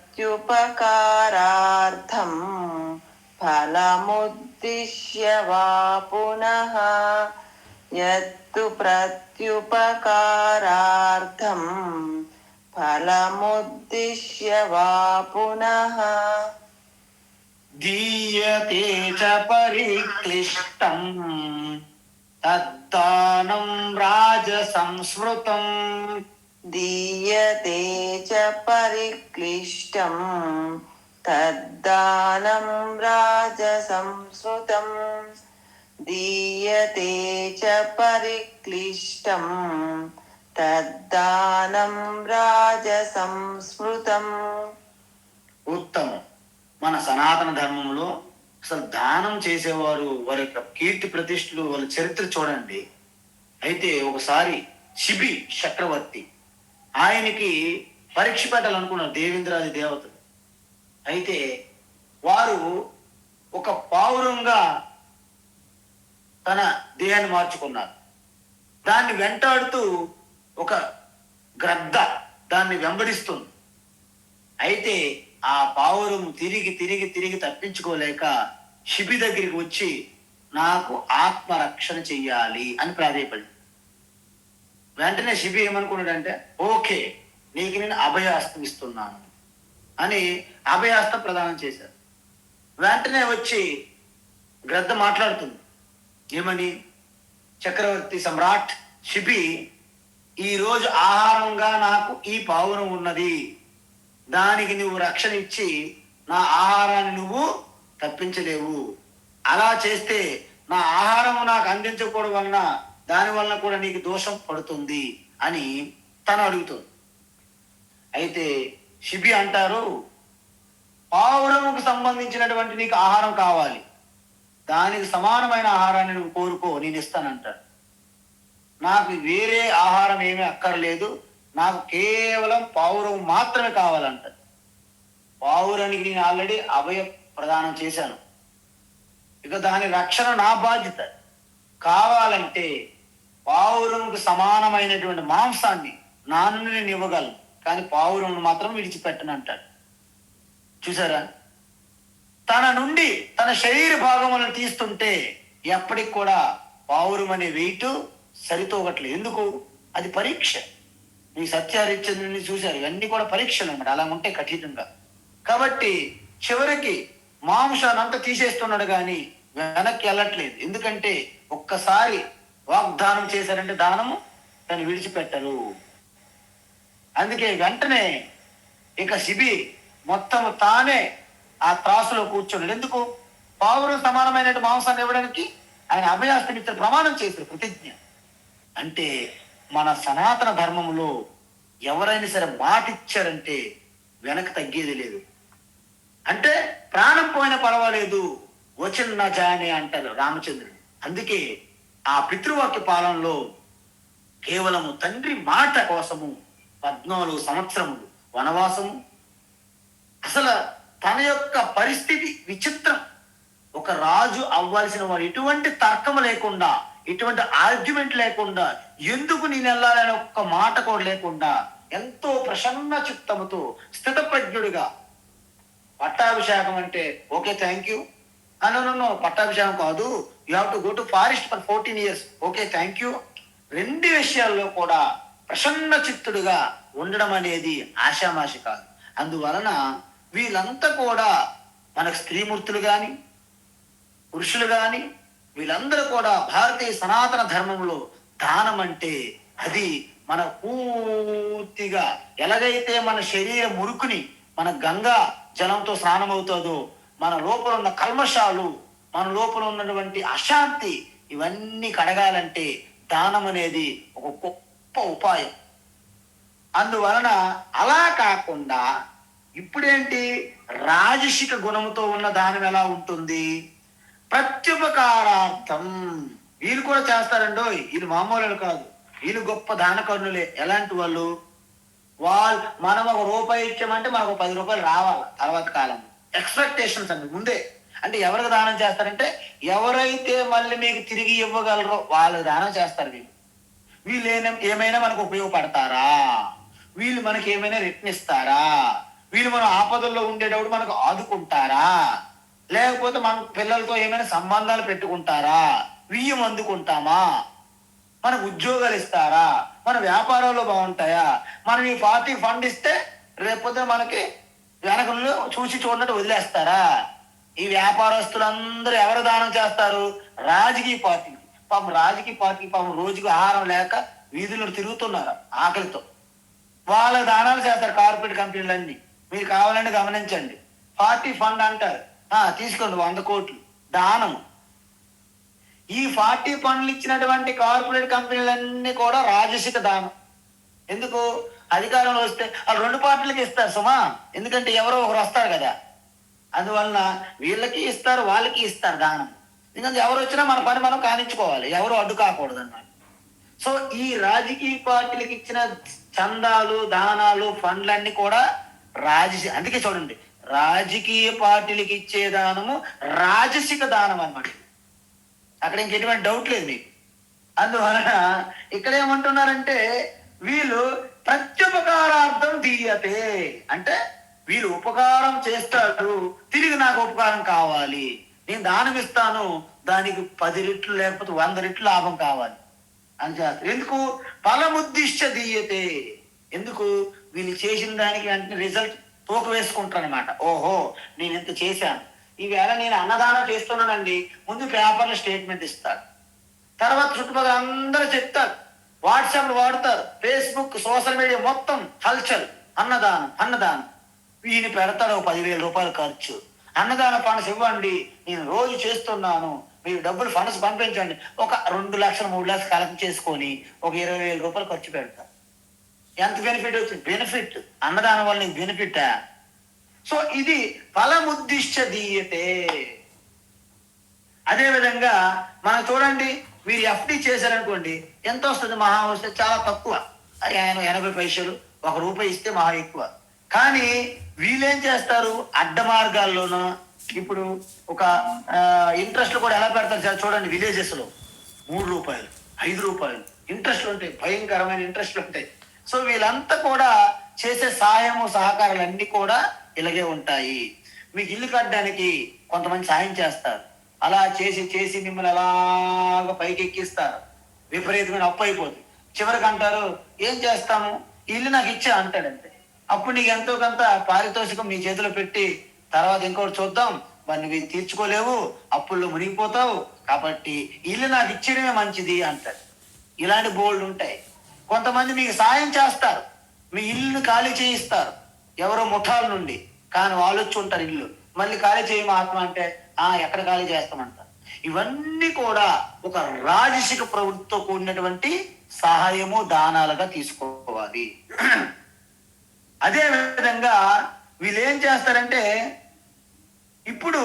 ఫలముద్దిశ్య వా పునః, యత్తు ప్రత్యుపకారార్థం ఫలముద్దిశ్య వా పునః, దీయతే చ పరిక్లిష్టం, తద్దానం రాజసంస్మృతం, దీయతే చ పరిక్లిష్టం, తద్దానం రాజసంస్మృతం, దీయతే చ పరిక్లిష్టం, తద్దానం రాజసంస్మృతం. ఉత్తమం. మన సనాతన ధర్మంలో అసలు దానం చేసేవారు వారి యొక్క కీర్తి ప్రతిష్టలు, వాళ్ళ చరిత్ర చూడండి. అయితే ఒకసారి శిబి చక్రవర్తి ఆయనకి పరీక్ష పెట్టాలనుకున్నారు దేవేంద్రాది దేవతలు. అయితే వారు ఒక పావురంగా తన దేహాన్ని మార్చుకున్నారు. దాన్ని వెంటాడుతూ ఒక గ్రద్ద దాన్ని వెంబడిస్తుంది. అయితే ఆ పావురం తిరిగి తిరిగి తిరిగి తప్పించుకోలేక శిబి దగ్గరికి వచ్చి నాకు ఆత్మరక్షణ చెయ్యాలి అని ప్రాధేయపడింది. వెంటనే శిబి ఏమనుకున్నాడంటే, ఓకే నీకు నేను అభయాస్తం ఇస్తున్నాను అని అభయాస్తం ప్రదానం చేశారు. వెంటనే వచ్చి గ్రద్ద మాట్లాడుతుంది ఏమని, చక్రవర్తి సమ్రాట్ శిబి, ఈరోజు ఆహారంగా నాకు ఈ పావురం ఉన్నది, దానికి నువ్వు రక్షణ ఇచ్చి నా ఆహారాన్ని నువ్వు తప్పించలేవు. అలా చేస్తే నా ఆహారం నాకు అందించకపోవడం వలన దాని వలన కూడా నీకు దోషం పడుతుంది అని తను అడుగుతుంది. అయితే శిబి అంటారు, పావురముకు సంబంధించినటువంటి నీకు ఆహారం కావాలి, దానికి సమానమైన ఆహారాన్ని నువ్వు కోరుకో, నేను ఇస్తానంటాడు. నాకు వేరే ఆహారం ఏమీ అక్కర్లేదు, నాకు కేవలం పావురం మాత్రమే కావాలంట. పావురానికి నేను ఆల్రెడీ అభయ ప్రదానం చేశాను, ఇక దాని రక్షణ నా బాధ్యత. కావాలంటే పావురంకు సమానమైనటువంటి మాంసాన్ని నా నుండి నేను ఇవ్వగలను, కానీ పావురం మాత్రం విడిచిపెట్టను అంటాడు. చూసారా, తన నుండి తన శరీర భాగములను తీస్తుంటే ఎప్పటికి కూడా పావురం అనే వెయిట్ సరితూగట్లేదు. ఎందుకు? అది పరీక్ష. మీ సత్యహరిశ్చంద్రుని చూశారు, ఇవన్నీ కూడా పరీక్షలు అన్నమాట, అలా ఉంటే కఠినంగా. కాబట్టి చివరికి మాంసాన్ని అంతా తీసేస్తున్నాడు కానీ వెనక్కి వెళ్ళట్లేదు. ఎందుకంటే ఒక్కసారి వాగ్దానం చేశారంటే దానము దాన్ని విడిచిపెట్టరు. అందుకే వెంటనే ఇక శిబి మొత్తం తానే ఆ త్రాసులో కూర్చోడు. ఎందుకు? పావురం సమానమైన మాంసాన్ని ఇవ్వడానికి ఆయన అభయాస్తమిత్ర ప్రమాణం చేశారు, ప్రతిజ్ఞ. అంటే మన సనాతన ధర్మంలో ఎవరైనా సరే మాట ఇచ్చారంటే వెనక్కి తగ్గేది లేదు. అంటే ప్రాణం పోయినా పర్వాలేదు, వచన జానే అంటారు రామచంద్రుడు. అందుకే ఆ పితృవాక్య పాలనలో కేవలము తండ్రి మాట కోసము 14 సంవత్సరములు వనవాసము. అసలు తన యొక్క పరిస్థితి విచిత్రం. ఒక రాజు అవ్వాల్సిన వాడు ఎటువంటి తర్కము లేకుండా, ఎటువంటి ఆర్గ్యుమెంట్ లేకుండా, ఎందుకు నేను వెళ్ళాలని ఒక్క మాట కూడా లేకుండా ఎంతో ప్రసన్న చిత్తముతో స్థితప్రజ్ఞుడిగా, పట్టాభిషేకం అంటే ఓకే థ్యాంక్ యూ అను, పట్టాభిషేకం కాదు, you have to go to forest for 14 years, okay thank you. 2 విషయాల్లో కూడా ప్రసన్న చిత్తుడుగా ఉండడం అనేది ఆషామాషి కాదు. అందువలన వీళ్ళంతా కూడా మనకు స్త్రీమూర్తులు కానీ పురుషులు కానీ వీళ్ళందరూ కూడా భారతీయ సనాతన ధర్మంలో దానం అంటే అది మన పూర్తిగా ఎలాగైతే మన శరీర మురుకుని మన గంగా జలంతో స్నానం అవుతుందో, మన లోపల ఉన్న కల్మషాలు, మన లోపల ఉన్నటువంటి అశాంతి ఇవన్నీ కడగాలంటే దానం అనేది ఒక గొప్ప ఉపాయం. అందువలన అలా కాకుండా ఇప్పుడేంటి, రాజసిక గుణముతో ఉన్న దానం ఎలా ఉంటుంది? ప్రత్యుపకారార్థం వీళ్ళు కూడా చేస్తారండో, వీళ్ళు మామూలు కాదు, వీళ్ళు గొప్ప దానకర్ణులే. ఎలాంటి వాళ్ళు? మనం ₹1 ఇచ్చామంటే మనకు 10 రూపాయలు రావాలి తర్వాత కాలం. ఎక్స్పెక్టేషన్స్ అండి ముందే. అంటే ఎవరికి దానం చేస్తారంటే ఎవరైతే మళ్ళీ మీకు తిరిగి ఇవ్వగలరో వాళ్ళకి దానం చేస్తారు. వీళ్ళు ఏమైనా మనకు ఉపయోగపడతారా, వీళ్ళు మనకి ఏమైనా రిటర్న్ ఇస్తారా, వీళ్ళు మనం ఆపదల్లో ఉండేటప్పుడు మనకు ఆదుకుంటారా, లేకపోతే మన పిల్లలతో ఏమైనా సంబంధాలు పెట్టుకుంటారా, వియ్యం అందుకుంటామా, మనకు ఉద్యోగాలు ఇస్తారా, మన వ్యాపారాల్లో బాగుంటాయా, మనం ఈ పార్టీ ఫండ్ ఇస్తే రేపొద్దున మనకి వెనకలు చూసి చూడనట్టు వదిలేస్తారా? ఈ వ్యాపారస్తులందరూ ఎవరు దానం చేస్తారు? రాజకీయ పార్టీకి. పాపం రాజకీయ పార్టీకి పాపం రోజుకి ఆహారం లేక వీధుల్లో తిరుగుతున్నారు ఆకలితో, వాళ్ళ దానాలు చేస్తారు కార్పొరేట్ కంపెనీలన్నీ. మీరు కావాలంటే గమనించండి. పార్టీ ఫండ్ అంటారు, తీసుకోండి 100 కోట్లు దానము. ఈ 40 ఫండ్లు ఇచ్చినటువంటి కార్పొరేట్ కంపెనీలన్నీ కూడా రాజసిక దానం. ఎందుకు? అధికారంలో వస్తే వాళ్ళు 2 పార్టీలకి ఇస్తారు సుమా, ఎందుకంటే ఎవరో ఒకరు వస్తారు కదా. అందువలన వీళ్ళకి ఇస్తారు, వాళ్ళకి ఇస్తారు దానం. ఎందుకంటే ఎవరు వచ్చినా మన పని మనం కానించుకోవాలి, ఎవరు అడ్డు కాకూడదు అన్నమాట. సో ఈ రాజకీయ పార్టీలకు ఇచ్చిన చందాలు, దానాలు, ఫండ్లన్నీ కూడా అందుకే చూడండి, రాజకీయ పార్టీలకు ఇచ్చే దానము రాజసిక దానం అన్నమాట. అక్కడ ఇంకెటువంటి డౌట్ లేదు మీకు. అందువలన ఇక్కడ ఏమంటున్నారంటే వీళ్ళు ప్రత్యుపకారార్థం దీయతే, అంటే వీళ్ళు ఉపకారం చేస్తాడు, తిరిగి నాకు ఉపకారం కావాలి, నేను దానం ఇస్తాను, దానికి 10 రెట్లు లేకపోతే 100 రెట్లు లాభం కావాలి అని చేస్తారు. ఎందుకు? ఫలముద్దిష్ట దీయతే. ఎందుకు? వీళ్ళు చేసిన దానికి వెంటనే రిజల్ట్ తూక వేసుకుంటారనమాట. ఓహో, నేను ఇంత చేశాను, ఈవేళ నేను అన్నదానం చేస్తున్నానండి, ముందు పేపర్లో స్టేట్మెంట్ ఇస్తాడు, తర్వాత చుట్టుపక్కల అందరూ చెప్తారు, వాట్సాప్లు వాడతారు, ఫేస్బుక్, సోషల్ మీడియా మొత్తం హల్చల్, అన్నదానం అన్నదానం. ఈయన పెడతాడు 10,000 రూపాయలు ఖర్చు, అన్నదాన ఫండ్స్ ఇవ్వండి, నేను రోజు చేస్తున్నాను, మీరు డబ్బులు ఫండ్స్ పంపించండి, ఒక 2 లక్షలు 3 లక్షలు కలెక్ట్ చేసుకొని ఒక 20,000 రూపాయలు ఖర్చు పెడతారు. ఎంత బెనిఫిట్ వచ్చింది? బెనిఫిట్, అన్నదానం వల్ల నీకు బెనిఫిటా? సో ఇది ఫలముద్దిష్ట దీయతే. అదే విధంగా మనం చూడండి, మీరు ఎఫ్డి చేశారనుకోండి, ఎంత వస్తుంది? మహా వస్తే చాలా తక్కువ, 80 పైసలు, 1 రూపాయి ఇస్తే మహా ఎక్కువ. కానీ వీళ్ళేం చేస్తారు? అడ్డ మార్గాల్లోనూ ఇప్పుడు ఒక ఇంట్రెస్ట్ కూడా ఎలా పెడతారు సార్ చూడండి, విలేజెస్ లో 3 రూపాయలు 5 రూపాయలు ఇంట్రెస్ట్లు ఉంటాయి, భయంకరమైన ఇంట్రెస్ట్లు ఉంటాయి. సో వీళ్ళంతా కూడా చేసే సహాయము సహకారాలు అన్ని కూడా ఇలాగే ఉంటాయి. మీకు ఇల్లు కట్టడానికి కొంతమంది సాయం చేస్తారు, అలా చేసి చేసి మిమ్మల్ని అలాగ పైకి ఎక్కిస్తారు, విపరీతమైన అప్పు అయిపోతుంది. చివరికి అంటారు, ఏం చేస్తాము, ఇల్లు నాకు ఇచ్చా అంటాడంతే. అప్పుడు నీకు ఎంతో కొంత పారితోషికం నీ చేతిలో పెట్టి, తర్వాత ఇంకోటి చూద్దాం, మరి నువ్వు ఇది తీర్చుకోలేవు, అప్పుల్లో మునిగిపోతావు, కాబట్టి ఇల్లు నాకు ఇచ్చడమే మంచిది అంటాడు. ఇలాంటి బోల్డ్ ఉంటాయి. కొంతమంది మీకు సాయం చేస్తారు, మీ ఇల్లుని ఖాళీ చేయిస్తారు ఎవరో ముఠాల నుండి, కానీ వాళ్ళు వచ్చి ఉంటారు ఇల్లు, మళ్ళీ ఖాళీ చేయమా ఆత్మ అంటే ఎక్కడ ఖాళీ చేస్తామంటారు. ఇవన్నీ కూడా ఒక రాజసిక ప్రవృత్తితో కూడినటువంటి సహాయము దానాలుగా తీసుకోవాలి. అదే విధంగా వీళ్ళు ఏం చేస్తారంటే, ఇప్పుడు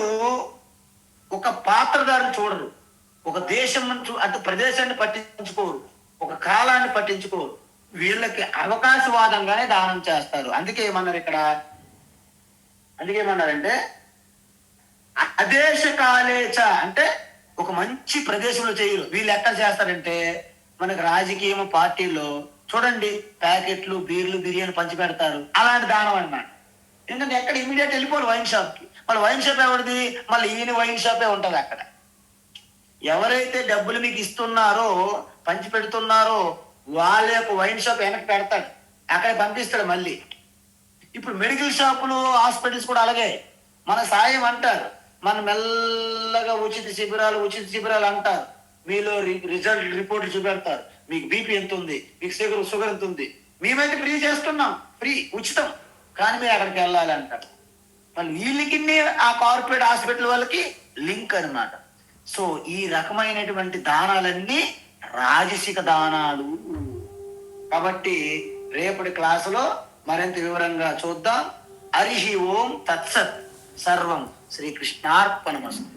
ఒక పాత్రదారుని చూడరు, ఒక దేశం అంటే ప్రదేశాన్ని పట్టించుకోరు, ఒక కాలాన్ని పట్టించుకోరు, వీళ్ళకి అవకాశవాదంగానే దానం చేస్తారు. అందుకే ఏమన్నారంటే అదేశ కాలేచ, అంటే ఒక మంచి ప్రదేశంలో చేయరు. వీళ్ళు ఎక్కడ చేస్తారంటే, మనకు రాజకీయ పార్టీల్లో చూడండి, ప్యాకెట్లు, బీర్లు, బిర్యానీ పంచి పెడతారు, అలాంటి దానం అన్నమాట. ఎందుకంటే ఎక్కడ ఇమీడియట్ వెళ్ళిపోవాలి వైన్ షాప్ కి, మళ్ళీ వైన్ షాప్ ఎవరిది? మళ్ళీ ఈయన వైన్ షాపే ఉంటది అక్కడ. ఎవరైతే డబ్బులు మీకు ఇస్తున్నారో, పంచి పెడుతున్నారో, వాళ్ళ యొక్క వైన్ షాప్ వెనక్కి పెడతాడు, అక్కడ పంపిస్తాడు మళ్ళీ. ఇప్పుడు మెడికల్ షాపులు, హాస్పిటల్స్ కూడా అలాగే మన సాయం అంటారు, మన మెల్లగా ఉచిత శిబిరాలు అంటారు, మీలో రిపోర్ట్లు చూపెడతారు, మీకు బీపీ ఎంత ఉంది, మీకు షుగర్ ఎంత ఉంది, మేమైతే ఫ్రీ చేస్తున్నాం, ఫ్రీ ఉచితం, కానీ మీరు అక్కడికి వెళ్ళాలి అంటారు. మళ్ళీ వీళ్ళకి ఆ కార్పొరేట్ హాస్పిటల్ వాళ్ళకి లింక్ అన్నమాట. సో ఈ రకమైనటువంటి దానాలన్నీ రాజసిక దానాలు. కాబట్టి రేపటి క్లాసులో మరింత వివరంగా చూద్దాం. హరి ఓం తత్సత్. సర్వం శ్రీకృష్ణార్పణమస్తు.